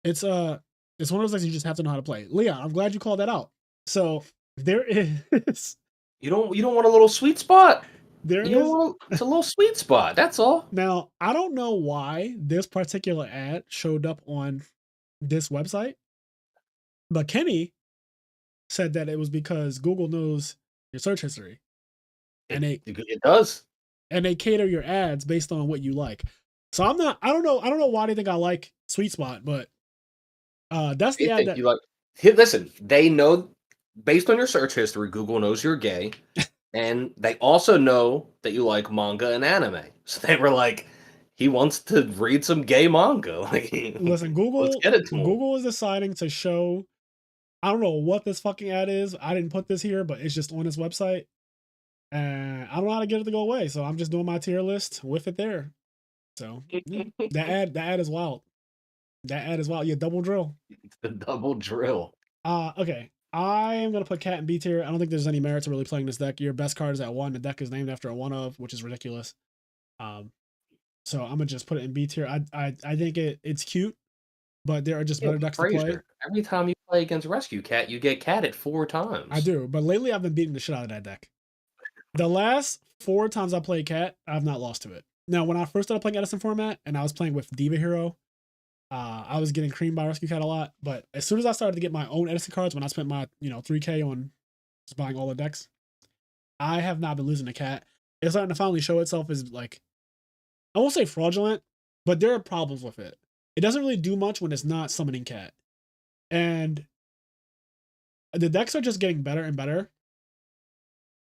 It's one of those things you just have to know how to play. Leon, I'm glad you called that out. So there is.
You don't want a little sweet spot.
It's
a little sweet spot. That's all.
Now, I don't know why this particular ad showed up on this website, but Kenny said that it was because Google knows your search history, and
it does,
and they cater your ads based on what you like. So I don't know why they think I like Sweet Spot, but that's the ad that
you like. Listen, they know based on your search history, Google knows you're gay, and they also know that you like manga and anime. So they were like, he wants to read some gay manga. Like,
listen, Google,
let's get it to him.
Google is deciding to show. I don't know what this fucking ad is. I didn't put this here, but it's just on this website. And I don't know how to get it to go away. So I'm just doing my tier list with it there. So yeah, that ad is wild. That ad is wild. Yeah, double drill.
The double drill.
Okay. I am gonna put Cat in B tier. I don't think there's any merit to really playing this deck. Your best card is at 1. The deck is named after a 1 of, which is ridiculous. So I'm gonna just put it in B tier. I think it's cute, but there are just better decks to play.
Every time you play against Rescue Cat, you get catted 4 times.
I do, but lately I've been beating the shit out of that deck. The last 4 times I played Cat, I've not lost to it. Now, when I first started playing Edison format and I was playing with Diva Hero, I was getting creamed by Rescue Cat a lot. But as soon as I started to get my own Edison cards, when I spent my 3K on just buying all the decks, I have not been losing to Cat. It's starting to finally show itself as, like, I won't say fraudulent, but there are problems with it. It doesn't really do much when it's not summoning Cat. And the decks are just getting better and better,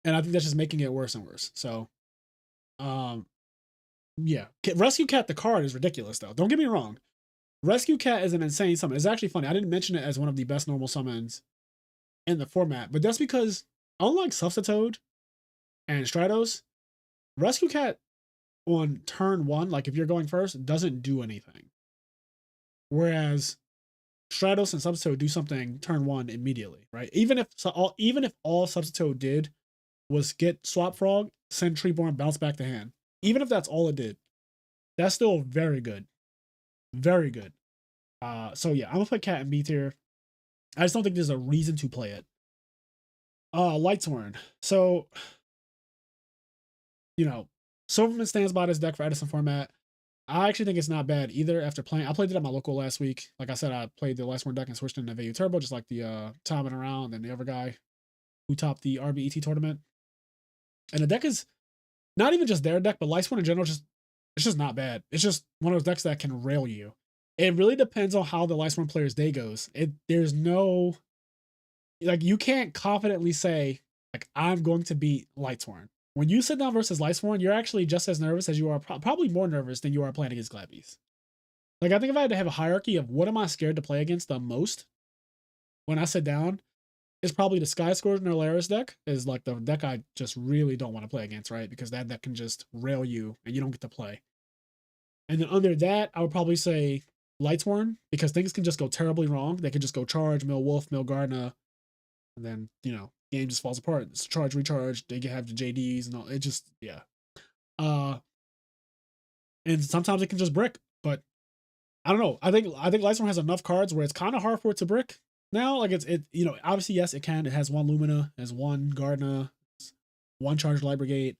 and I think that's just making it worse and worse. So, um, yeah, Rescue Cat the card is ridiculous though. Don't get me wrong. Rescue Cat is an insane summon. It's actually funny. I didn't mention it as one of the best normal summons in the format, but that's because unlike Substitute and Stratos, Rescue Cat on turn one, like if you're going first, doesn't do anything. Whereas Stratos and Substitute do something turn one immediately, right? Even if all Substitute did was get Swap Frog, send Treeborn, bounce back to hand. Even if that's all it did, that's still very good. Very good. So yeah, I'm gonna put Cat in B tier. I just don't think there's a reason to play it. Lightsworn. So, you know, Silverman stands by this deck for Edison format. I actually think it's not bad either after playing. I played it at my local last week. Like I said, I played the Lightsworn deck and switched into Vayu Turbo, just like the Tommen around and the other guy who topped the RBET tournament. And the deck is not even just their deck, but Lightsworn in general, it's just not bad. It's just one of those decks that can rail you. It really depends on how the Lightsworn player's day goes. There's no, like, you can't confidently say, like, I'm going to beat Lightsworn. When you sit down versus Lightsworn, you're actually just as nervous as you are, probably more nervous than you are playing against Gladiators. Like, I think if I had to have a hierarchy of what am I scared to play against the most when I sit down, it's probably the Sky Scourge and Alaris deck is like the deck I just really don't want to play against, right? Because that deck can just rail you and you don't get to play. And then under that, I would probably say Lightsworn, because things can just go terribly wrong. They can just go charge, mill Wolf, mill Gardner, and then, game just falls apart. It's charge, recharge, they can have the JDs and all. It just, yeah. And sometimes it can just brick, but I don't know. I think Lightsworn has enough cards where it's kind of hard for it to brick now. Like obviously, yes, it can. It has one Lumina, it has one Gardner, one Charged Light Brigade,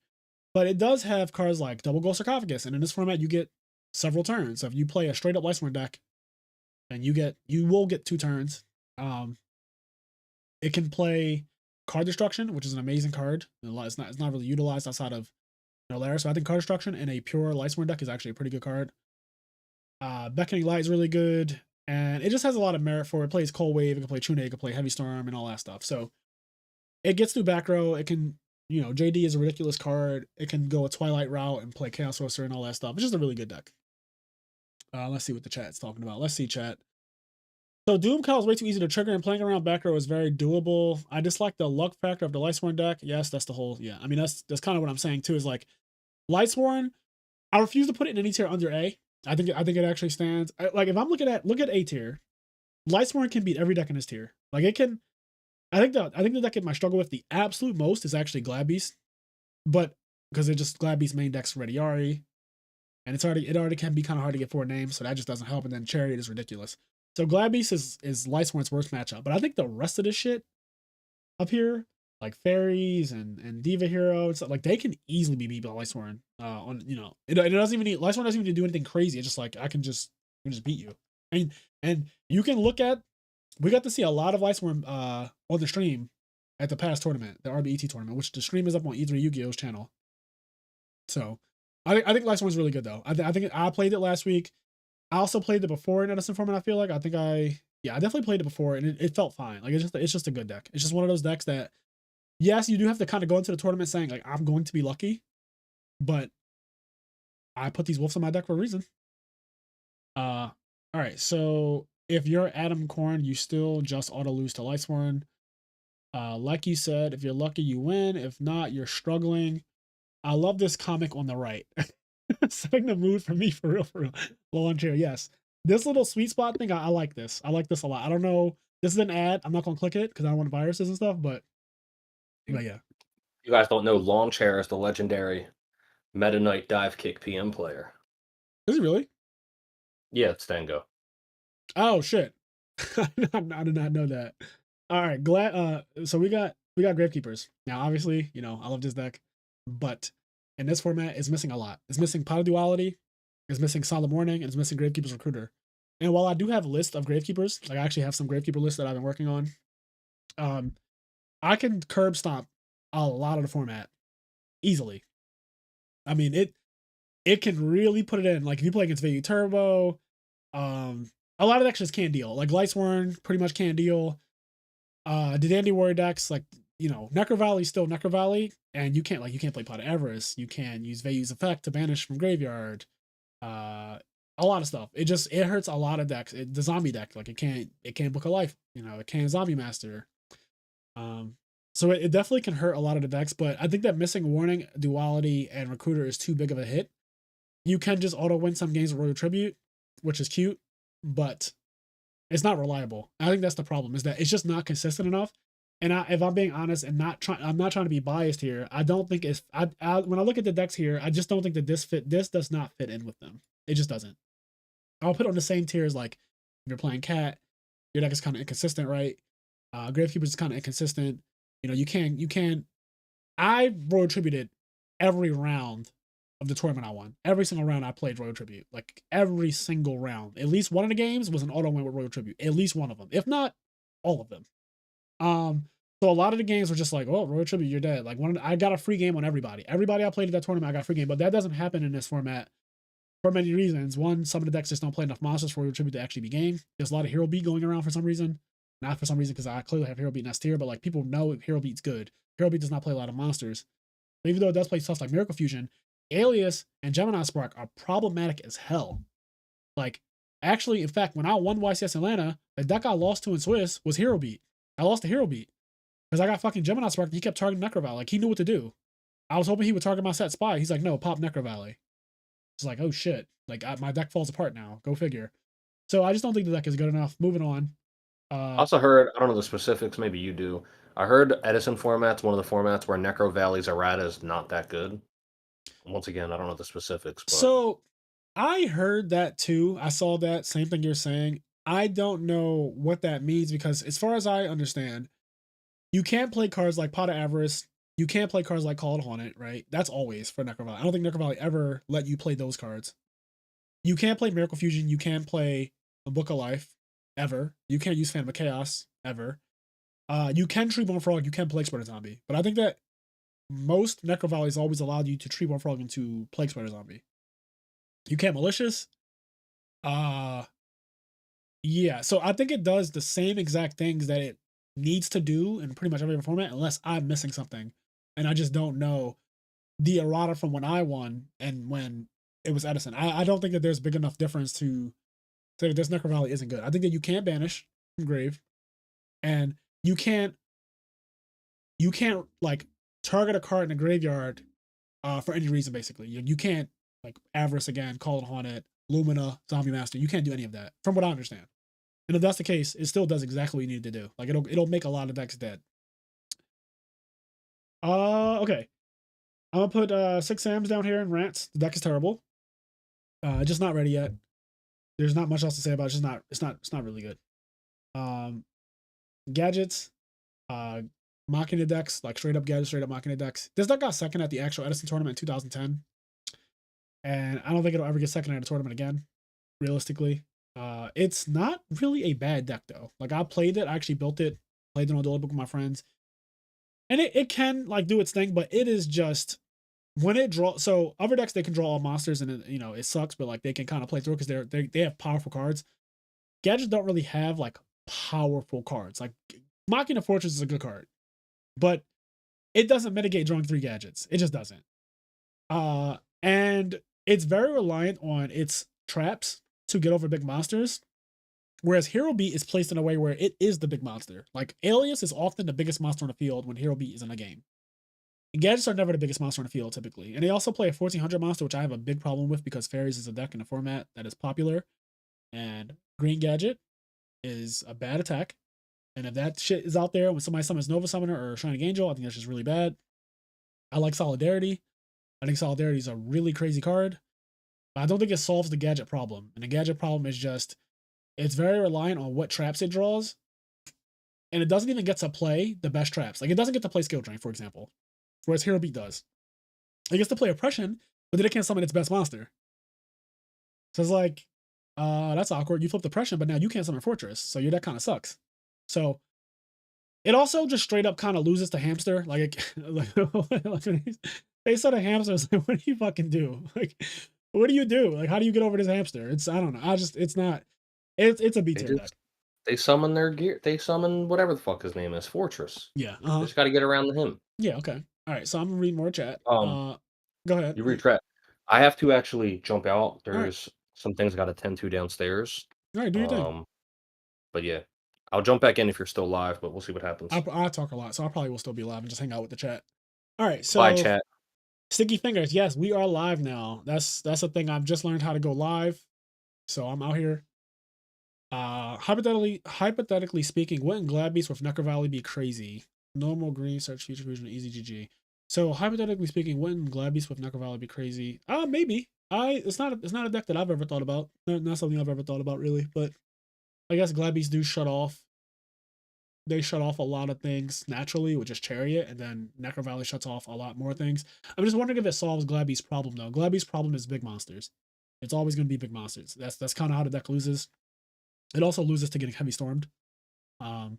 but it does have cards like Double Gold Sarcophagus, and in this format, you get several turns. So if you play a straight up Lightsworn deck, and you will get 2 turns. It can play Card Destruction, which is an amazing card. It's not really utilized outside of Lair. So I think Card Destruction in a pure Lightsworn deck is actually a pretty good card. Beckoning Light is really good, and it just has a lot of merit for it. It plays Cold Wave, it can play Trune, it can play Heavy Storm, and all that stuff. So it gets through back row. It can, JD is a ridiculous card. It can go a Twilight route and play Chaos Sorcerer and all that stuff. It's just a really good deck. Let's see what the chat's talking about. Let's see, chat. So Doom Cow is way too easy to trigger, and playing around back row is very doable. I dislike the luck factor of the Lightsworn deck. Yes, that's the whole, yeah. I mean, that's kind of what I'm saying too, is like, Lightsworn, I refuse to put it in any tier under A. I think it actually stands. Like, if I'm look at A tier, Lightsworn can beat every deck in this tier. Like, it can, I think the deck it might struggle with the absolute most is actually Glad-Beast, but because it just Glad-Beast main deck's Rediari, and it already can be kind of hard to get 4 names, so that just doesn't help. And then Chariot is ridiculous. So Glad-Beast is Lightsworn's worst matchup. But I think the rest of this shit up here, like Fairies and Diva Hero and stuff, like, they can easily be beat by Lightsworn. It doesn't even need, Lightsworn doesn't even need to do anything crazy. It's just like, I can just beat you. And you can look at, we got to see a lot of Lightsworn on the stream at the past tournament, the RBET tournament, which the stream is up on E3 Yu-Gi-Oh's channel. So I think Lightsworn's really good though. I think I played it last week. I also played it before in Edison format. I feel like I definitely played it before, and it felt fine. Like, it's just a good deck. It's just one of those decks that, yes, you do have to kind of go into the tournament saying, like, I'm going to be lucky, but I put these wolves on my deck for a reason. All right. So if you're Adam Korn, you still just auto lose to Lightsworn. Like you said, if you're lucky, you win. If not, you're struggling. I love this comic on the right. Setting the mood for me, for real. Lawn chair, yes. This little sweet spot thing, I like this. I like this a lot. I don't know. This is an ad. I'm not gonna click it because I don't want viruses and stuff. But yeah.
You guys don't know Lawn Chair is the legendary Meta Knight dive kick PM player.
Is it really?
Yeah, it's Tango.
Oh shit! I did not know that. All right, so we got Gravekeepers. Now, obviously, I love this deck, but in this format, it's missing a lot. It's missing Pot of Duality, it's missing Solid Morning, and it's missing Gravekeepers Recruiter. And while I do have a list of Gravekeepers, like I actually have some Gravekeeper lists that I've been working on, I can curb stomp a lot of the format easily. I mean, it can really put it in. Like, if you play against Vayu Turbo, a lot of decks just can't deal. Like, Lightsworn pretty much can't deal. The Dandy Warrior decks, like, you know, Necro Valley still Necro Valley, and you can't play Pot of Avarice. You can use Vayu's effect to banish from graveyard. A lot of stuff. It hurts a lot of decks. The zombie deck, like, it can't book a life. You know, it can't zombie master. Um, so it definitely can hurt a lot of the decks. But I think that missing Warning, Duality, and Recruiter is too big of a hit. You can just auto win some games with Royal Tribute, which is cute, but it's not reliable. I think that's the problem, is that it's just not consistent enough. And if I'm being honest and I'm not trying to be biased here. I don't think it's, when I look at the decks here, I just don't think that this does not fit in with them. It just doesn't. I'll put it on the same tier as, like, if you're playing Cat, your deck is kind of inconsistent, right? Gravekeepers is kind of inconsistent. You know, you can. I Royal Tributed every round of the tournament I won. Every single round I played Royal Tribute. Like, every single round. At least one of the games was an auto win with Royal Tribute. At least one of them. If not, all of them. So a lot of the games were just like, oh, Royal Tribute, you're dead. Like, I got a free game on everybody. Everybody I played at that tournament, I got a free game. But that doesn't happen in this format for many reasons. One, some of the decks just don't play enough monsters for Royal Tribute to actually be game. There's a lot of Hero Beat going around for some reason. Not for some reason, because I clearly have Hero Beat in S tier, but, like, people know Hero Beat's good. Hero Beat does not play a lot of monsters. But even though it does play stuff like Miracle Fusion, Alias and Gemini Spark are problematic as hell. Like, actually, in fact, when I won YCS Atlanta, the deck I lost to in Swiss was Hero Beat. I lost to Hero Beat because I got fucking Gemini Spark and he kept targeting Necro Valley. Like, he knew what to do. I was hoping he would target my set spy. He's like, no, pop Necro Valley. It's like, oh shit. Like, my deck falls apart now. Go figure. So I just don't think the deck is good enough. Moving on.
I also heard, I don't know the specifics, maybe you do. I heard Edison format's one of the formats where Necro Valley's errata is not that good. Once again, I don't know the specifics, but
So I heard that too. I saw that same thing you're saying. I don't know what that means because, as far as I understand, you can't play cards like Pot of Avarice. You can't play cards like Call to Haunt, right? That's always for Necro Valley. I don't think Necro Valley ever let you play those cards. You can't play Miracle Fusion. You can't play a Book of Life, ever. You can't use Phantom of Chaos, ever. You can Treeborn Frog. You can Plague Spreader Zombie. But I think that most Necro Valleys always allowed you to Treeborn Frog into Plague Spreader Zombie. You can't Malicious. Yeah, so I think it does the same exact things that it needs to do in pretty much every format, unless I'm missing something. And I just don't know the errata from when I won and when it was Edison. I don't think that there's big enough difference to say that this Necro Valley isn't good. I think that you can't banish from grave, and you can't like target a card in a graveyard for any reason. Basically, you can't, like, Avarice again, Call it Haunted, Lumina, Zombie Master. You can't do any of that, from what I understand. And if that's the case, it still does exactly what you need to do. Like, it'll make a lot of decks dead. Okay. I'm gonna put 6 Sams down here in Rants. The deck is terrible. Just not ready yet. There's not much else to say about it. It's not really good. Gadgets, Machina decks, like straight up gadgets, straight up Machina decks. This deck got second at the actual Edison tournament in 2010. And I don't think it'll ever get second at a tournament again, realistically. It's not really a bad deck though. Like, I played it, I actually built it, played it on Duel Book with my friends. And it can, like, do its thing, but it is just, when it draws, so other decks, they can draw all monsters and it, you know, it sucks, but, like, they can kind of play through because they have powerful cards. Gadgets don't really have, like, powerful cards. Like, Machina Fortress is a good card, but it doesn't mitigate drawing 3 gadgets. It just doesn't. And it's very reliant on its traps to get over big monsters, whereas Hero Beat is placed in a way where it is the big monster. Like, Alias is often the biggest monster on the field when Hero Beat is in a game. And gadgets are never the biggest monster on the field, typically. And they also play a 1400 monster, which I have a big problem with because Fairies is a deck in a format that is popular. And Green Gadget is a bad attack. And if that shit is out there when somebody summons Nova Summoner or Shining Angel, I think that's just really bad. I like Solidarity. I think Solidarity is a really crazy card. But I don't think it solves the gadget problem. And the gadget problem is just, it's very reliant on what traps it draws. And it doesn't even get to play the best traps. Like, it doesn't get to play Skill Drain, for example. Whereas Hero Beat does. It gets to play Oppression, but then it can't summon its best monster. So it's like, that's awkward. You flipped Oppression, but now you can't summon Fortress. So your deck kind of sucks. So it also just straight up kind of loses to Hamster. Like, they said a hamster. Like, what do you fucking do? Like, what do you do? Like, how do you get over this hamster? It's, I don't know. It's a B tier deck.
They summon their gear. They summon whatever the fuck his name is, Fortress.
Yeah.
They just got to get around to him.
Yeah. Okay. All right. So I'm gonna read more chat.
Um,
Go ahead.
you retreat. I have to actually jump out.
All right.
There's some things I got to tend to downstairs.
All right. Do your thing.
But yeah, I'll jump back in if you're still live. But we'll see what happens.
I talk a lot, so I probably will still be live and just hang out with the chat. All right.
Bye,
So
chat.
sticky fingers. Yes, we are live now. That's a thing. I've just learned how to go live, so I'm out here. Hypothetically speaking, wouldn't Glad Beast with Necker Valley be crazy? Normal green search future fusion easy GG. So hypothetically speaking, wouldn't Glad Beast with Necker Valley be crazy? Maybe. It's not a deck that I've ever thought about. Not something I've ever thought about really, but I guess Glad Beasts do shut off. They shut off a lot of things naturally with just Chariot, and then Necker Valley shuts off a lot more things. I'm just wondering if it solves Glad Beast's problem though. Glad Beast's problem is big monsters. It's always going to be big monsters. That's kind of how the deck loses. It also loses to getting heavy stormed. I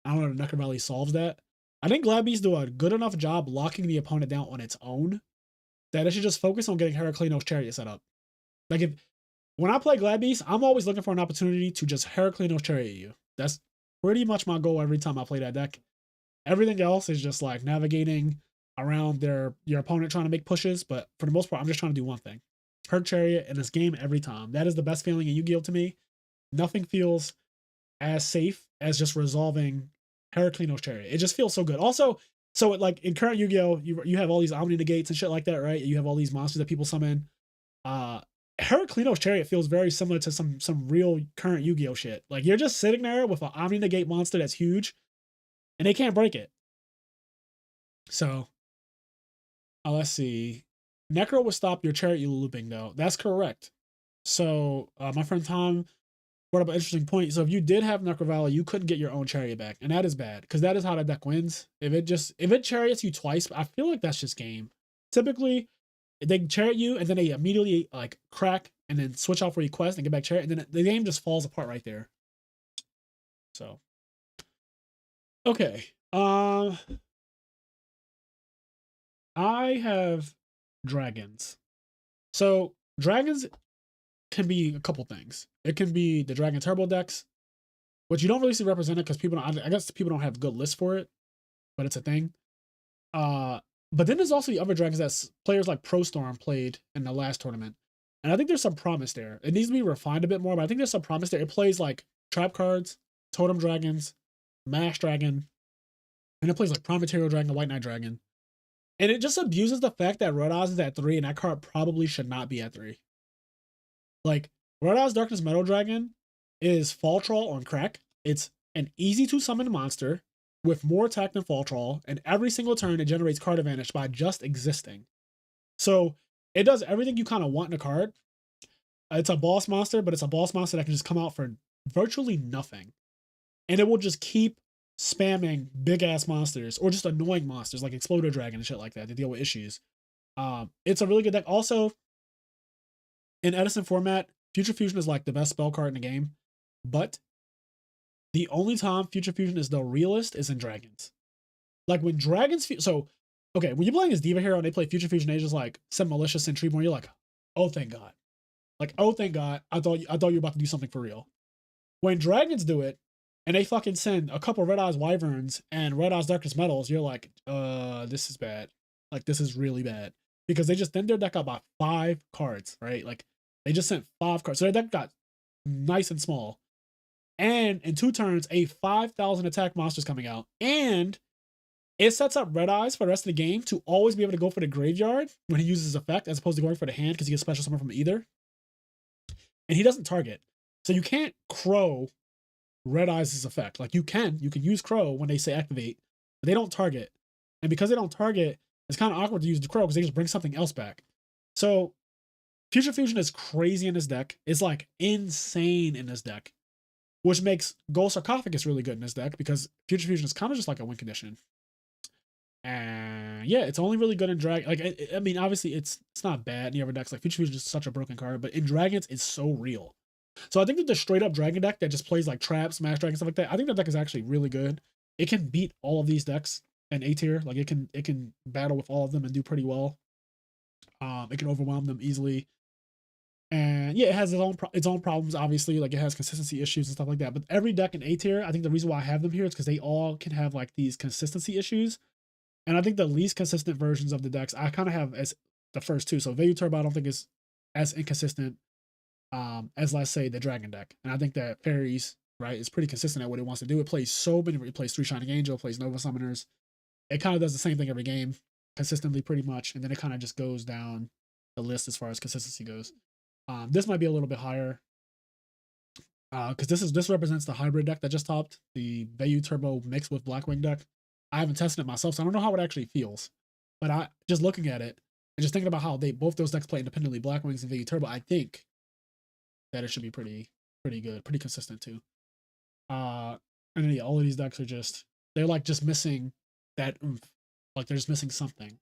don't know if Necker Valley solves that. I think Glad Beasts do a good enough job locking the opponent down on its own that it should just focus on getting Heracleano's Chariot set up. Like when I play Glad Beasts, I'm always looking for an opportunity to just Heracleano's Chariot you. That's pretty much my goal every time I play that deck. Everything else is just like navigating around your opponent trying to make pushes, but for the most part, I'm just trying to do one thing. Her Chariot in this game every time. That is the best feeling in Yu-Gi-Oh! To me. Nothing feels as safe as just resolving Heracleano's Chariot. It just feels so good. Also, so like in current Yu-Gi-Oh, you have all these Omni Negates and shit like that, right? You have all these monsters that people summon. Heracleano's Chariot feels very similar to some real current Yu-Gi-Oh shit. Like you're just sitting there with an Omni Negate monster that's huge, and they can't break it. So, let's see. Necro will stop your Chariot looping though. That's correct. So, my friend Tom brought up an interesting point. So if you did have Necro Valley, you couldn't get your own Chariot back, and that is bad because that is how that deck wins. If it Chariots you twice, I feel like that's just game. Typically, they Chariot you and then they immediately like crack and then switch out for request and get back Chariot, and then the game just falls apart right there. So, okay, I have dragons. So dragons can be a couple things. It can be the Dragon Turbo decks, which you don't really see represented because people don't. I guess people don't have good lists for it, but it's a thing. But then there's also the other dragons that players like Pro Storm played in the last tournament, and I think there's some promise there. It needs to be refined a bit more, but I think there's some promise there. It plays like trap cards, totem dragons, mash dragon, and it plays like Prometarial Dragon, White Knight Dragon, and it just abuses the fact that Red Eyes is at 3, and that card probably should not be at 3. Like, Red Eyes Darkness Metal Dragon is Fall Troll on crack. It's an easy to summon monster with more attack than Fall Troll, and every single turn it generates card advantage by just existing. So it does everything you kind of want in a card. It's a boss monster, but it's a boss monster that can just come out for virtually nothing. And it will just keep spamming big ass monsters or just annoying monsters like Exploder Dragon and shit like that to deal with issues. It's a really good deck. Also, in Edison format, Future Fusion is like the best spell card in the game, but the only time Future Fusion is the realest is in Dragons. Like when Dragons, okay, when you're playing as Diva Hero and they play Future Fusion Ages like Sem Malicious and Treeborn, you're like, oh thank God, like oh thank God, I thought you were about to do something for real. When Dragons do it and they fucking send a couple Red Eyes Wyverns and Red Eyes Darkness Metals, you're like, this is bad. Like this is really bad because they just thinned their deck out by 5 cards, right? Like they just sent 5 cards, so their deck got nice and small. And in 2 turns, a 5,000 attack monster's coming out, and it sets up Red Eyes for the rest of the game to always be able to go for the graveyard when he uses his effect, as opposed to going for the hand because he gets special summon from either. And he doesn't target, so you can't Crow Red Eyes' effect. Like you can use Crow when they say activate, but they don't target. And because they don't target, it's kind of awkward to use the Crow because they just bring something else back. So Future Fusion is crazy in this deck. It's like insane in this deck, which makes Gold Sarcophagus really good in this deck because Future Fusion is kind of just like a win condition. And yeah, it's only really good in Dragon. Like, I mean, obviously it's not bad in the other decks. Like Future Fusion is such a broken card, but in Dragons, it's so real. So I think that the straight up Dragon deck that just plays like traps, Smash Dragon, stuff like that, I think that deck is actually really good. It can beat all of these decks in A tier. Like it can battle with all of them and do pretty well. It can overwhelm them easily. And yeah, it has its own problems, obviously. Like it has consistency issues and stuff like that. But every deck in A tier, I think the reason why I have them here is because they all can have like these consistency issues. And I think the least consistent versions of the decks I kind of have as the first two. So Vayu Turbo I don't think is as inconsistent as, let's say, the Dragon deck. And I think that Fairies, right, is pretty consistent at what it wants to do. It plays so many, it plays 3 Shining Angel, plays Nova Summoners. It kind of does the same thing every game consistently pretty much. And then it kind of just goes down the list as far as consistency goes. This might be a little bit higher because this represents the hybrid deck that just topped, the Vayu Turbo mixed with Blackwing deck. I haven't tested it myself, so I don't know how it actually feels. But I just looking at it and just thinking about how they both those decks play independently, Blackwings and Vayu Turbo, I think that it should be pretty good, pretty consistent too. And then yeah, all of these decks are they're like just missing that oomph, like they're just missing something.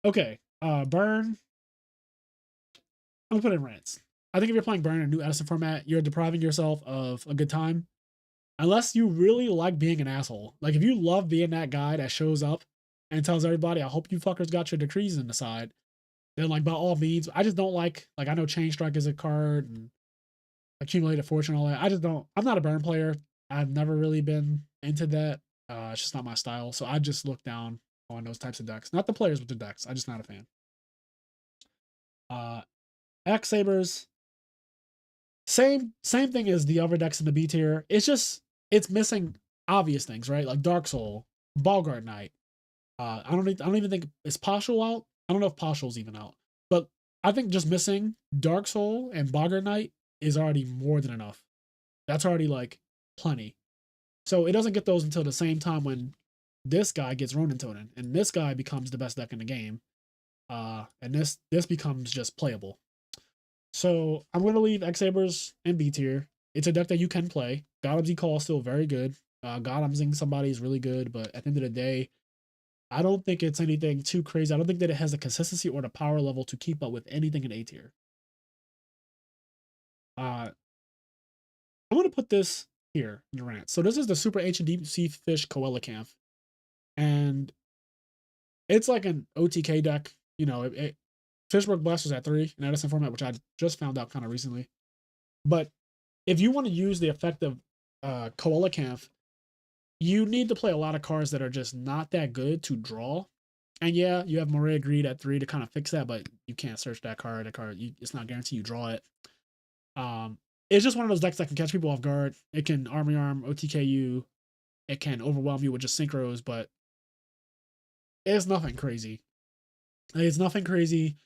Okay, Burn. I'm gonna put in rants. I think if you're playing Burn in a new Edison format, you're depriving yourself of a good time. Unless you really like being an asshole. Like if you love being that guy that shows up and tells everybody, I hope you fuckers got your decrees in the side, then like by all means, I just don't like I know Chain Strike is a card and Accumulated Fortune, all that. I'm not a Burn player. I've never really been into that. It's just not my style. So I just look down on those types of decks. Not the players, but the decks. I'm just not a fan. X Sabers, same thing as the other decks in the B tier. It's missing obvious things, right? Like Dark Soul, Ballguard Knight. I don't even think is Partial out. I don't know if Partial's even out, but I think just missing Dark Soul and Ballguard Knight is already more than enough. That's already like plenty. So it doesn't get those until the same time when this guy gets Ronin Tonin, and this guy becomes the best deck in the game. And this becomes just playable. So I'm going to leave X-Sabers in B tier. It's a deck that you can play. Godam's Call is still very good. Godamsing somebody is really good, but at the end of the day, I don't think it's anything too crazy. I don't think that it has the consistency or the power level to keep up with anything in A tier. I'm going to put this here in the rant. So this is the Super Ancient Deep Sea Fish Coelacanth. And it's like an OTK deck. You know, Fishbrook Blast was at 3 in Edison format, which I just found out kind of recently. But if you want to use the effect of Coelacanth, you need to play a lot of cards that are just not that good to draw. And yeah, you have Morea Greed at 3 to kind of fix that, but you can't search that card. It's not guaranteed you draw it. It's just one of those decks that can catch people off guard. It can Army Arm, OTK you. It can overwhelm you with just synchros, but it's nothing crazy. It's nothing crazy.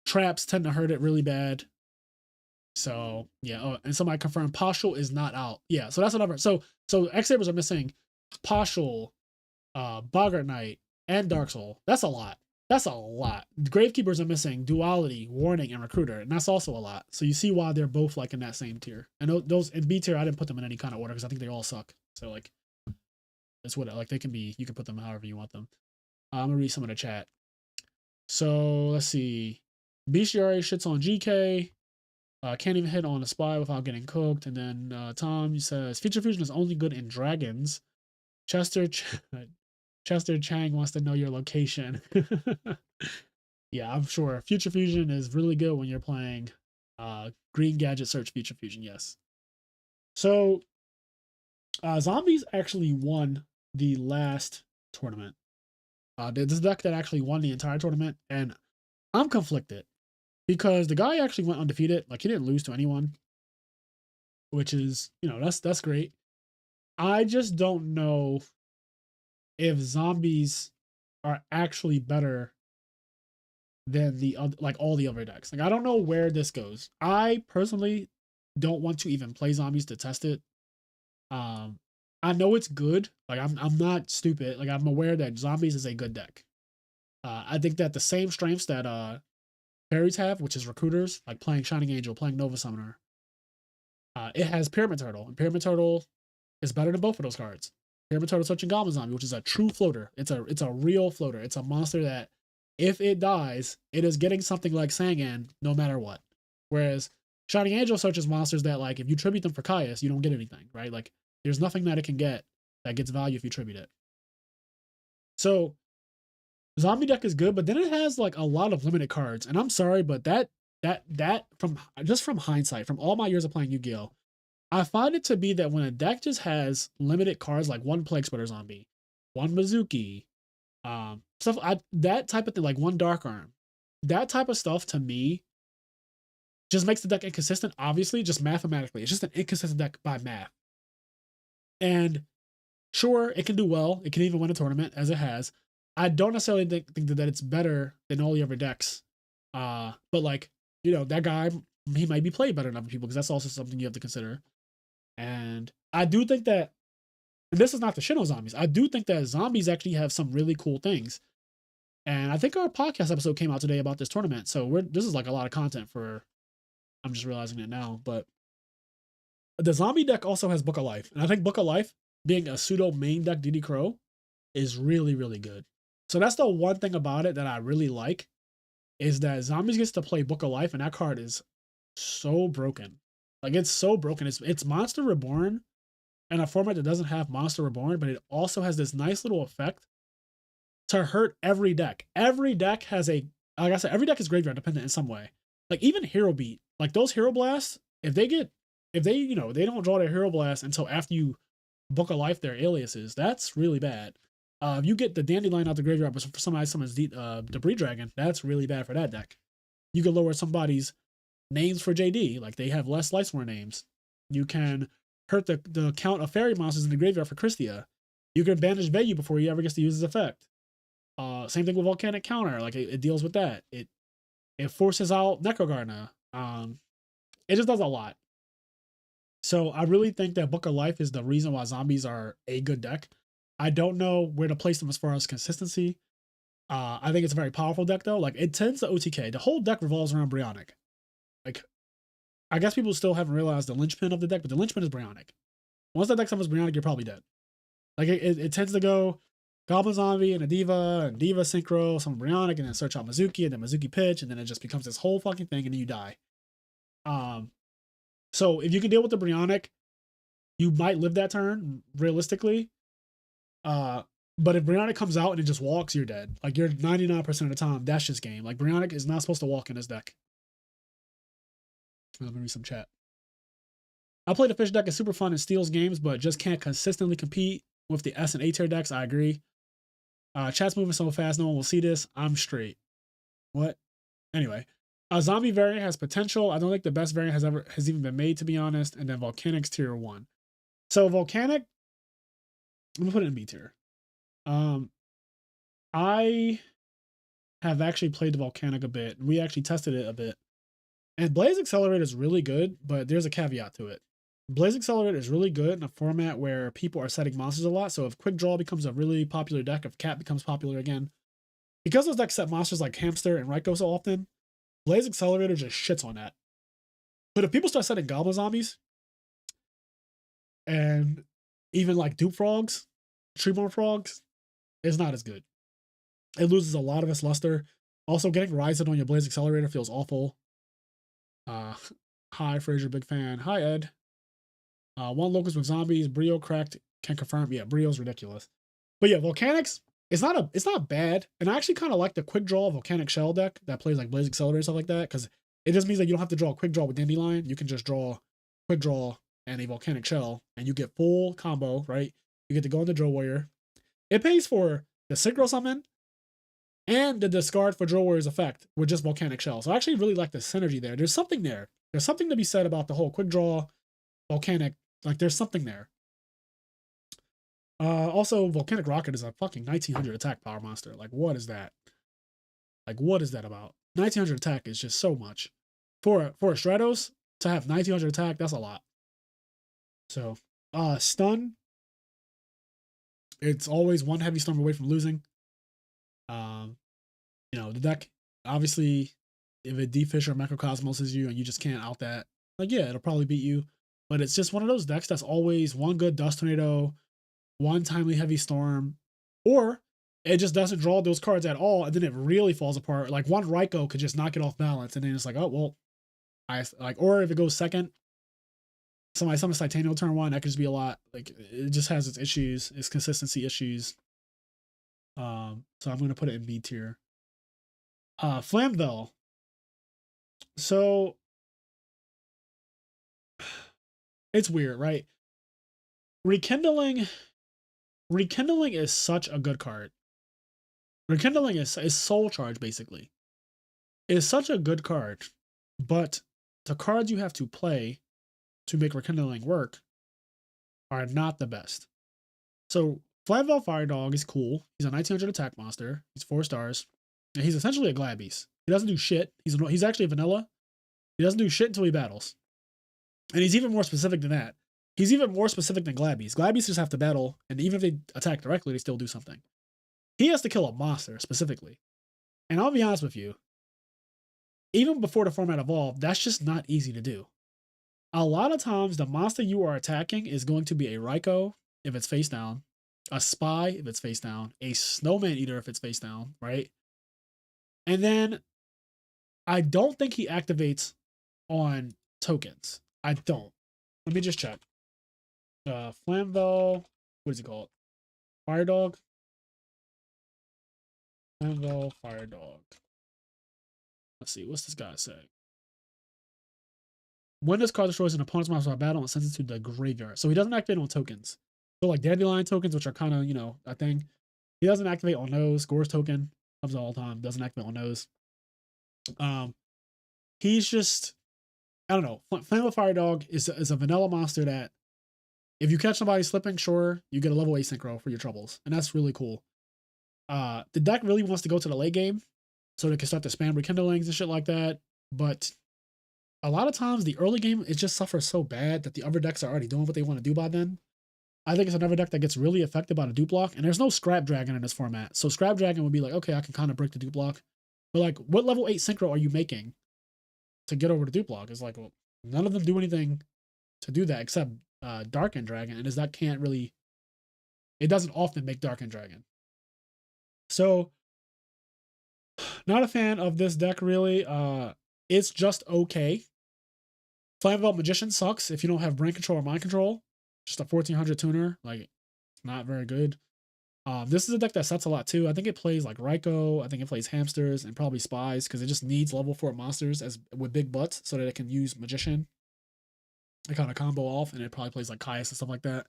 Traps tend to hurt it really bad. So yeah, and somebody confirmed Partial is not out. Yeah, so that's another. So X-Sabers are missing Partial, Bogart Knight, and Dark Soul. That's a lot. That's a lot. Gravekeepers are missing Duality, Warning, and Recruiter, and that's also a lot. So you see why they're both like in that same tier. And those in B tier, I didn't put them in any kind of order because I think they all suck. So like, that's what like they can be. You can put them however you want them. I'm gonna read some of the chat. So let's see. Bestiary shits on GK. Can't even hit on a spy without getting cooked. And then Tom says Future Fusion is only good in dragons. Chester Chang wants to know your location. Yeah, I'm sure. Future Fusion is really good when you're playing Green Gadget Search Future Fusion, yes. So Zombies actually won the last tournament. This deck that actually won the entire tournament, and I'm conflicted because the guy actually went undefeated. Like he didn't lose to anyone, which is, you know, that's great. I just don't know if Zombies are actually better than the other, like all the other decks. Like I don't know where this goes. I personally don't want to even play Zombies to test it. I know it's good. Like I'm not stupid. Like I'm aware that Zombies is a good deck. I think that the same strengths that fairies have, which is recruiters, like playing Shining Angel, playing Nova Summoner. It has Pyramid Turtle, and Pyramid Turtle is better than both of those cards. Pyramid Turtle Searching Goblin Zombie, which is a true floater. It's a real floater. It's a monster that, if it dies, it is getting something like Sangan no matter what. Whereas Shining Angel searches monsters that, like, if you tribute them for Caius, you don't get anything, right? Like, there's nothing that it can get that gets value if you tribute it. So, Zombie deck is good, but then it has, like, a lot of limited cards. And I'm sorry, but that That from hindsight, from all my years of playing Yu-Gi-Oh, I find it to be that when a deck just has limited cards like one Plague Splitter Zombie, one Mizuki, stuff that type of thing, like one Dark Arm, that type of stuff to me just makes the deck inconsistent. Obviously, just mathematically, it's just an inconsistent deck by math. And sure, it can do well. It can even win a tournament as it has. I don't necessarily think that it's better than all the other decks. But like, that guy, he might be played better than other people because that's also something you have to consider. And I do think that, and this is not the shit on zombies, I do think that zombies actually have some really cool things. And I think our podcast episode came out today about this tournament. So this is like a lot of content for, I'm just realizing it now. But the zombie deck also has Book of Life. And I think Book of Life, being a pseudo main deck DD Crow, is really, really good. So that's the one thing about it that I really like, is that zombies gets to play Book of Life, and that card is so broken. Like, it's so broken. It's Monster Reborn in a format that doesn't have Monster Reborn, but it also has this nice little effect to hurt every deck. Every deck has like I said, every deck is graveyard dependent in some way. Like, even Hero Beat, like those Hero Blasts, if they they don't draw their Hero Blast until after you Book of Life their aliases, that's really bad. If you get the Dandelion out the graveyard, but for somebody summons Debris Dragon, that's really bad for that deck. You can lower somebody's names for JD, like they have less lightsworn names. You can hurt the count of fairy monsters in the graveyard for Christia. You can banish Vayu before he ever gets to use his effect. Same thing with Volcanic Counter, like it deals with that. It forces out Necrogarna. It just does a lot. So I really think that Book of Life is the reason why zombies are a good deck. I don't know where to place them as far as consistency. I think it's a very powerful deck though. Like, it tends to OTK. The whole deck revolves around Brionac. Like, I guess people still haven't realized the linchpin of the deck, but the linchpin is Brionac. Once that deck summons Brionac, you're probably dead. Like, it tends to go Goblin Zombie and a Diva and Diva Synchro, summon Brionac, and then search out Mizuki and then Mizuki Pitch, and then it just becomes this whole fucking thing, and then you die. So if you can deal with the Brionac, you might live that turn realistically. But if Brionac comes out and it just walks, you're dead. Like, you're 99% of the time, that's just game. Like, Brionac is not supposed to walk in this deck. Let me read some chat. I play the fish deck, is super fun and steals games, but just can't consistently compete with the S and A tier decks. I agree. Chat's moving so fast, no one will see this. I'm straight. What? Anyway, zombie variant has potential. I don't think the best variant has even been made, to be honest. And then Volcanic's tier 1. So Volcanic, I'm gonna put it in B tier. I have actually played the Volcanic a bit. We actually tested it a bit. And Blaze Accelerator is really good, but there's a caveat to it. Blaze Accelerator is really good in a format where people are setting monsters a lot. So if Quick Draw becomes a really popular deck, if Cat becomes popular again, because those decks set monsters like Hamster and Raikou so often, Blaze Accelerator just shits on that. But if people start setting Goblin Zombies and even like Dupe Frogs, Treeborn Frogs, it's not as good. It loses a lot of its luster. Also, getting Ryzen on your Blaze Accelerator feels awful. Hi, Fraser, big fan. Hi, Ed. One Locust with Zombies, Brio cracked, can confirm. Yeah, Brio's ridiculous. But yeah, Volcanics, it's not bad. And I actually kind of like the Quick Draw Volcanic Shell deck that plays like Blaze Accelerator and stuff like that, because it just means that you don't have to draw a Quick Draw with Dandelion. You can just draw Quick Draw and a Volcanic Shell, and you get full combo, right? You get to go into Drill Warrior. It pays for the Synchro Summon and the discard for Drill Warrior's effect with just Volcanic Shell. So I actually really like the synergy there. There's something there. There's something to be said about the whole Quick Draw, Volcanic. Like, there's something there. Also, Volcanic Rocket is a fucking 1900 attack power monster. Like, what is that? Like, what is that about? 1900 attack is just so much. For a Stratos, to have 1900 attack, that's a lot. So, Stun. It's always one heavy storm away from losing. The deck, obviously, if a D-Fish or Macrocosmos is you and you just can't out that, like, yeah, it'll probably beat you. But it's just one of those decks that's always one good Dust Tornado, one timely Heavy Storm, or it just doesn't draw those cards at all, and then it really falls apart. Like, one Raikou could just knock it off balance, and then it's like, oh, well, or if it goes second, somebody summons Titanium turn 1, that could just be a lot. Like, it just has its issues, its consistency issues. So I'm going to put it in B tier. Flamvell. So it's weird, right? Rekindling Rekindling is such a good card. Rekindling is soul charge basically. It is such a good card, but the cards you have to play to make Rekindling work are not the best. So Flamvell Fire Dog is cool. He's a 1900 attack monster. He's 4 stars. And he's essentially a Glad Beast. He doesn't do shit. He's actually a vanilla. He doesn't do shit until he battles. And he's even more specific than that. He's even more specific than Glad Beasts. Glad Beasts just have to battle, and even if they attack directly, they still do something. He has to kill a monster specifically. And I'll be honest with you, even before the format evolved, that's just not easy to do. A lot of times, the monster you are attacking is going to be a Raikou if it's face down, a Spy if it's face down, a Snowman Eater if it's face down, right? And then I don't think he activates on tokens. I don't. Let me just check. Flamvell, what is it called? Fire Dog? Flamvell Fire Dog. Let's see, what's this guy say? When this card destroys an opponent's monster by battle and sends it to the graveyard. So he doesn't activate on tokens. So like Dandelion tokens, which are kind of, a thing. He doesn't activate on those. Gore's token comes all the time. Doesn't activate on those. He's just, I don't know. Flame of Fire Dog is a vanilla monster that if you catch somebody slipping, sure, you get a level 8 synchro for your troubles. And that's really cool. The deck really wants to go to the late game so they can start to spam rekindlings and shit like that. But a lot of times the early game, it just suffers so bad that the other decks are already doing what they want to do by then. I think it's another deck that gets really affected by the dupe block, and there's no Scrap Dragon in this format. So Scrap Dragon would be like, okay, I can kind of break the dupe block. But like, what level 8 synchro are you making to get over the dupe block? It's like, well, none of them do anything to do that except Darken Dragon, and his deck can't really, it doesn't often make Darken Dragon. So, not a fan of this deck really. It's just okay. Flamvell Magician sucks if you don't have brain control or mind control. Just a 1400 tuner, like, it's not very good. This is a deck that sets a lot too. I think it plays like Raikou. I think it plays hamsters and probably spies because it just needs level 4 monsters as with big butts so that it can use Magician. It kind of combo off, and it probably plays like Caius and stuff like that.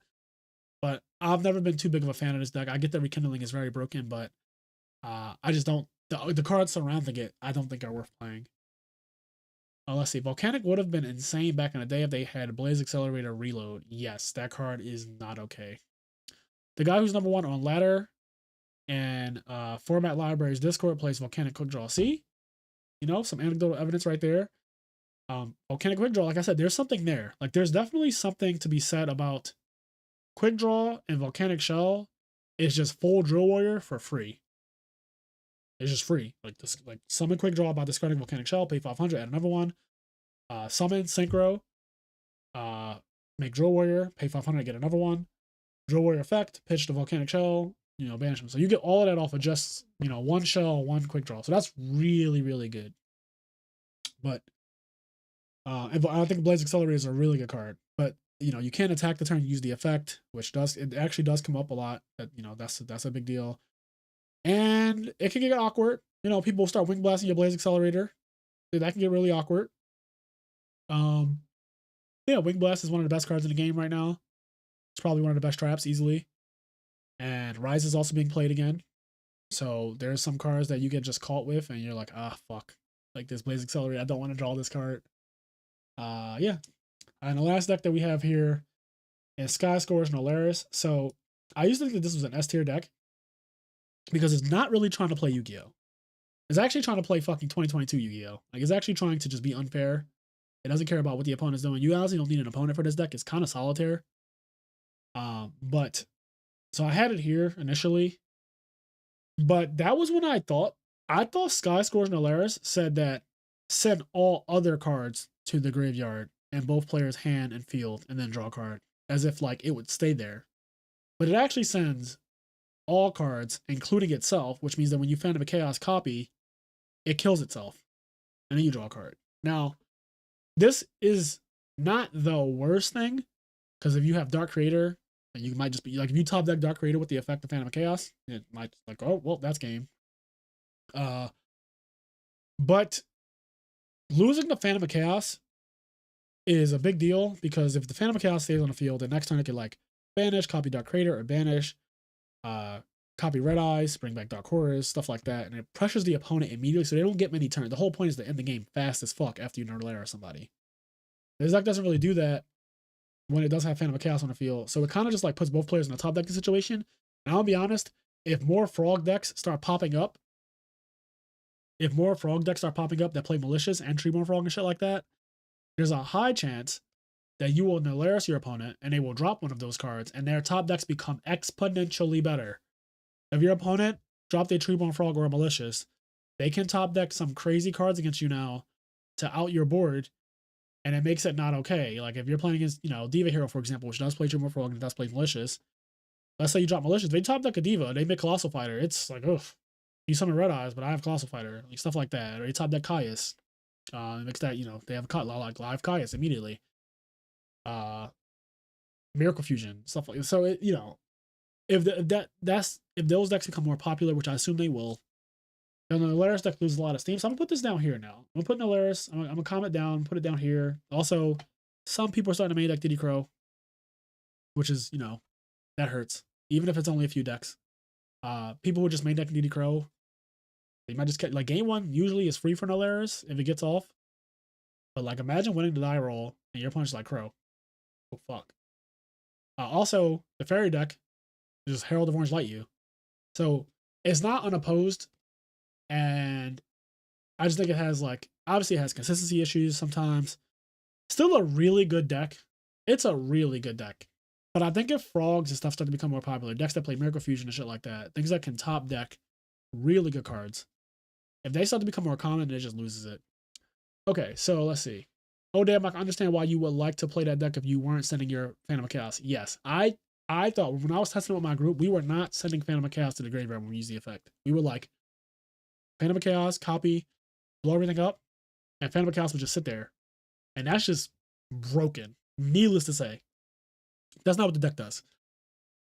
But I've never been too big of a fan of this deck. I get that Rekindling is very broken, but I just don't. The cards surrounding it, I don't think are worth playing. Let's see. Volcanic would have been insane back in the day if they had Blaze Accelerator Reload. Yes, that card is not okay. The guy who's number 1 on ladder and Format Libraries Discord plays Volcanic Quick Draw. See? Some anecdotal evidence right there. Volcanic Quick Draw, like I said, there's something there. Like, there's definitely something to be said about Quick Draw and Volcanic Shell. It's just full Drill Warrior for free. It's just free. Like summon Quick Draw by discarding Volcanic Shell, pay 500, add another one. Summon Synchro, make Drill Warrior, pay 500, get another one. Drill Warrior effect, pitch the Volcanic Shell, banish them. So you get all of that off of just, one shell, one Quick Draw. So that's really, really good. But I think Blaze Accelerator is a really good card. But you can't attack the turn and use the effect, which it actually does come up a lot. That's a big deal. And it can get awkward. People start wing blasting your Blaze Accelerator. That can get really awkward. Yeah, Wing Blast is one of the best cards in the game right now. It's probably one of the best traps easily. And Rise is also being played again. So there's some cards that you get just caught with and you're like, fuck. Like this Blaze Accelerator, I don't want to draw this card. Yeah. And the last deck that we have here is Sky Scourge and Alaris. So I used to think that this was an S tier deck because it's not really trying to play Yugioh. It's actually trying to play fucking 2022 Yu-Gi-Oh! Like, it's actually trying to just be unfair. It doesn't care about what the opponent's doing. You honestly don't need an opponent for this deck. It's kind of solitaire. But so I had it here initially. But that was when I thought Sky Scourge and Alaris said that send all other cards to the graveyard and both players' hand and field and then draw a card. As if like it would stay there. But it actually sends all cards, including itself, which means that when you Phantom of Chaos copy, it kills itself. And then you draw a card. Now, this is not the worst thing, because if you have Dark Creator, you might just be like, if you top deck Dark Creator with the effect of Phantom of Chaos, it might like, oh well, that's game. But losing the Phantom of Chaos is a big deal because if the Phantom of Chaos stays on the field, the next turn it can like banish, copy Dark Crater, or banish, copy Red Eyes, bring back Dark Horrors, stuff like that, and it pressures the opponent immediately so they don't get many turns. The whole point is to end the game fast as fuck after you Nerdlayer somebody. This deck doesn't really do that when it does have Phantom of Chaos on the field, so it kind of just like puts both players in a top deck situation. And I'll be honest, if more Frog decks start popping up, that play Malicious and Treeborn Frog and shit like that, there's a high chance that you will Nalaris your opponent and they will drop one of those cards and their top decks become exponentially better. If your opponent dropped a Treeborn Frog or a Malicious, they can top deck some crazy cards against you now to out your board, and it makes it not okay. Like if you're playing against, Diva Hero, for example, which does play Treeborn Frog and does play Malicious. Let's say you drop Malicious, they top deck a Diva, they make Colossal Fighter. It's like, oof. You summon Red Eyes, but I have Colossal Fighter, like stuff like that. Or you top deck Caius. It makes that, they have a like live Caius immediately. Miracle Fusion, stuff like that. So it, if those decks become more popular, which I assume they will, then the Nalaris deck loses a lot of steam. So I'm gonna put this down here now. I'm gonna put Nalaris, I'm gonna comment down, put it down here. Also, some people are starting to main deck Diddy Crow, which is, that hurts. Even if it's only a few decks. People who just main deck Diddy Crow, they might just get, like, game one usually is free for Nalaris if it gets off. But like imagine winning the die roll and your opponent's like Crow. Oh fuck. Also, the fairy deck is just Herald of Orange Light You. So it's not unopposed, and I just think it has, like, obviously it has consistency issues sometimes. Still a really good deck. It's a really good deck. But I think if frogs and stuff start to become more popular, decks that play Miracle Fusion and shit like that, things that can top deck really good cards, if they start to become more common, it just loses it. Okay, so let's see. Oh damn, I can understand why you would like to play that deck if you weren't sending your Phantom of Chaos. Yes, I thought when I was testing with my group, we were not sending Phantom of Chaos to the graveyard when we use the effect. We were like, Phantom of Chaos, copy, blow everything up, and Phantom of Chaos would just sit there. And that's just broken. Needless to say. That's not what the deck does.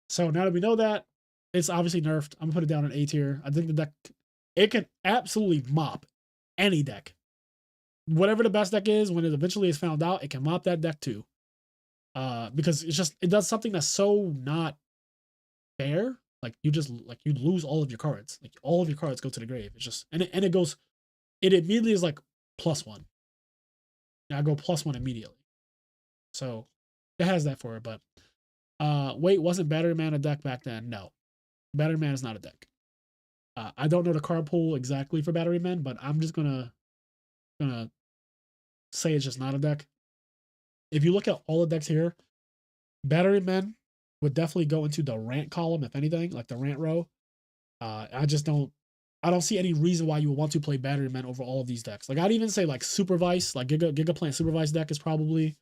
So now that we know that, it's obviously nerfed. I'm gonna put it down in A tier. I think the deck, it can absolutely mop any deck. Whatever the best deck is, when it eventually is found out, it can mop that deck too. Because it does something that's so not fair. Like you lose all of your cards. Like all of your cards go to the grave. It's just and it goes, it immediately is like +1. Now I go +1 immediately. So it has that for it, but wait, wasn't Battery Man a deck back then? No. Battery Man is not a deck. I don't know the card pool exactly for Battery Man, but I'm just gonna say it's just not a deck. If you look at all the decks here, Battery Men would definitely go into the rant column, if anything, like the rant row. I don't see any reason why you would want to play Battery Men over all of these decks. Like I'd even say like Supervise, like Giga Plant Supervise deck is probably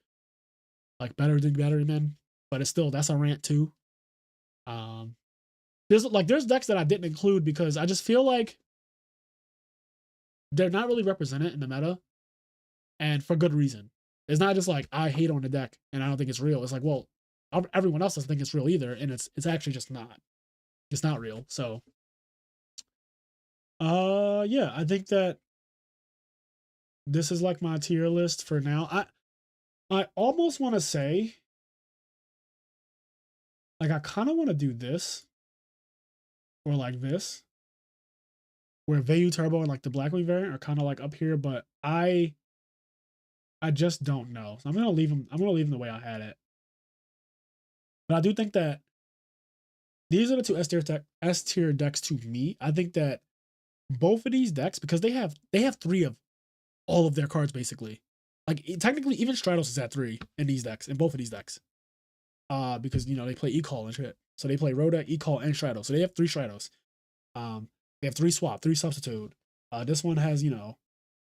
like better than Battery Men, but it's still, that's a rant too. There's decks that I didn't include because I just feel like they're not really represented in the meta, and for good reason. It's not just like I hate on the deck and I don't think it's real. It's like, well, everyone else doesn't think it's real either, and it's actually just not. It's not real. So, yeah, I think that this is like my tier list for now. I almost want to say, like, I kind of want to do this, or like this, where Vayu Turbo and like the Blackwing variant are kind of like up here, but I just don't know. So I'm gonna leave them. I'm gonna leave them the way I had it. But I do think that these are the two S tier decks to me. I think that both of these decks, because they have 3 of all of their cards basically. Like technically, even Stratos is at 3 in these decks, in both of these decks. Because they play E-Call and shit. So they play Rhoda, E-Call, and Stratos. So they have 3 Stratos. They have 3 Swap, 3 Substitute. This one has,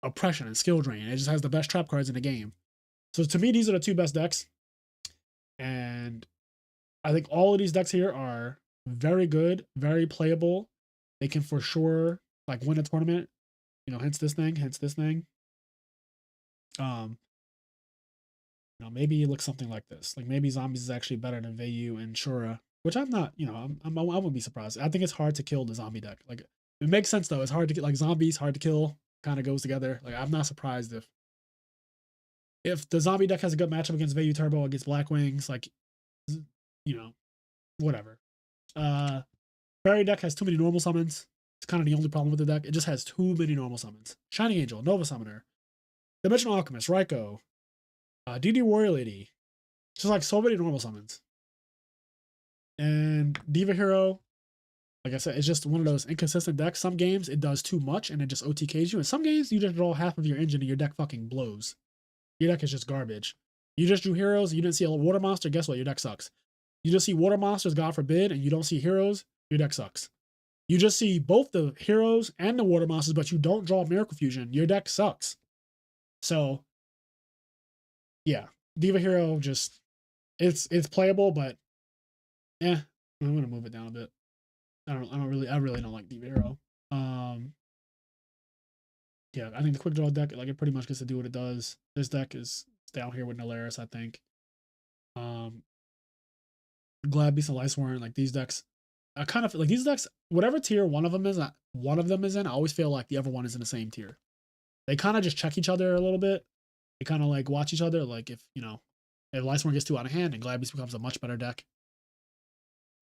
Oppression and Skill Drain. It just has the best trap cards in the game. So to me, these are the 2 best decks. And I think all of these decks here are very good, very playable. They can for sure like win a tournament. Hence this thing. Maybe it looks something like this. Like maybe Zombies is actually better than Vayu and Shura, which I'm not, I wouldn't be surprised. I think it's hard to kill the zombie deck. Like it makes sense though. It's hard to get, like, Zombies hard to kill, kind of goes together. Like I'm not surprised if If the zombie deck has a good matchup against Vayu Turbo, against blackwings, like, you know, whatever. Fairy deck has too many normal summons. It's kind of the only problem with the deck. It just has too many normal summons. Shining Angel, Nova Summoner, Dimensional Alchemist, Raikou, DD Warrior Lady. Just like so many normal summons. And Diva Hero, like I said, it's just one of those inconsistent decks. Some games it does too much and it just OTKs you. And some games you just draw half of your engine and your deck fucking blows. Your deck is just garbage. You just drew heroes, you didn't see a water monster, guess what? Your deck sucks. You just see water monsters, God forbid, and you don't see heroes, your deck sucks. You just see both the heroes and the water monsters, but you don't draw Miracle Fusion, your deck sucks. So, yeah, Diva Hero just it's playable, but I'm gonna move it down a bit. I really don't like Diva Hero. Yeah, I think the quick draw deck, like, it pretty much gets to do what it does. This deck is down here with Nolaris, I think. Glad Beast and Lightsworn, like these decks, I kind of like these decks, whatever tier one of them is in, I always feel like the other one is in the same tier. They kind of just check each other a little bit. They kind of like watch each other. Like if Lightsworn gets too out of hand and Glad Beast becomes a much better deck.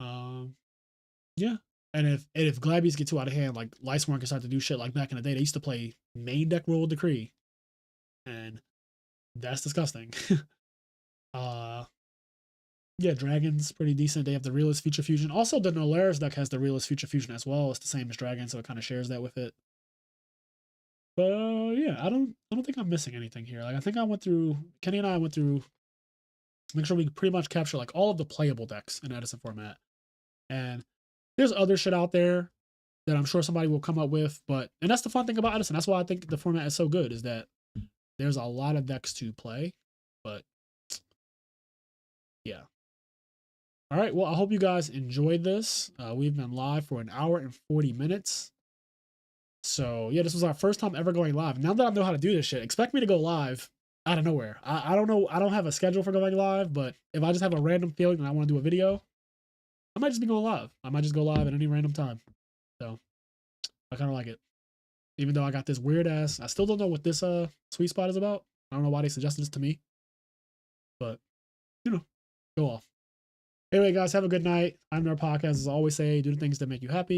Yeah. And if Glad Beast get too out of hand, like Lightsworn can start to do shit like back in the day. They used to play main deck Rule of Decree. And that's disgusting. Yeah, Dragon's pretty decent. They have the Realist Future Fusion. Also, the Nolaris deck has the Realist Future Fusion as well. It's the same as Dragon, so it kind of shares that with it. But yeah, I don't think I'm missing anything here. Like I think I went through Kenny and I went through make sure we pretty much capture like all of the playable decks in Edison format. And there's other shit out there that I'm sure somebody will come up with, and that's the fun thing about Edison. That's why I think the format is so good, is that there's a lot of decks to play. But yeah. All right, well, I hope you guys enjoyed this. We've been live for an hour and 40 minutes. So yeah, this was our first time ever going live. Now that I know how to do this shit, expect me to go live out of nowhere. I don't know. I don't have a schedule for going live, but if I just have a random feeling and I want to do a video, I might just be going live. I might just go live at any random time. So I kind of like it. Even though I got this weird ass, I still don't know what this sweet spot is about. I don't know why they suggested this to me, but go off. Anyway, guys, have a good night. IMNerd Podcast, as I always say, do the things that make you happy.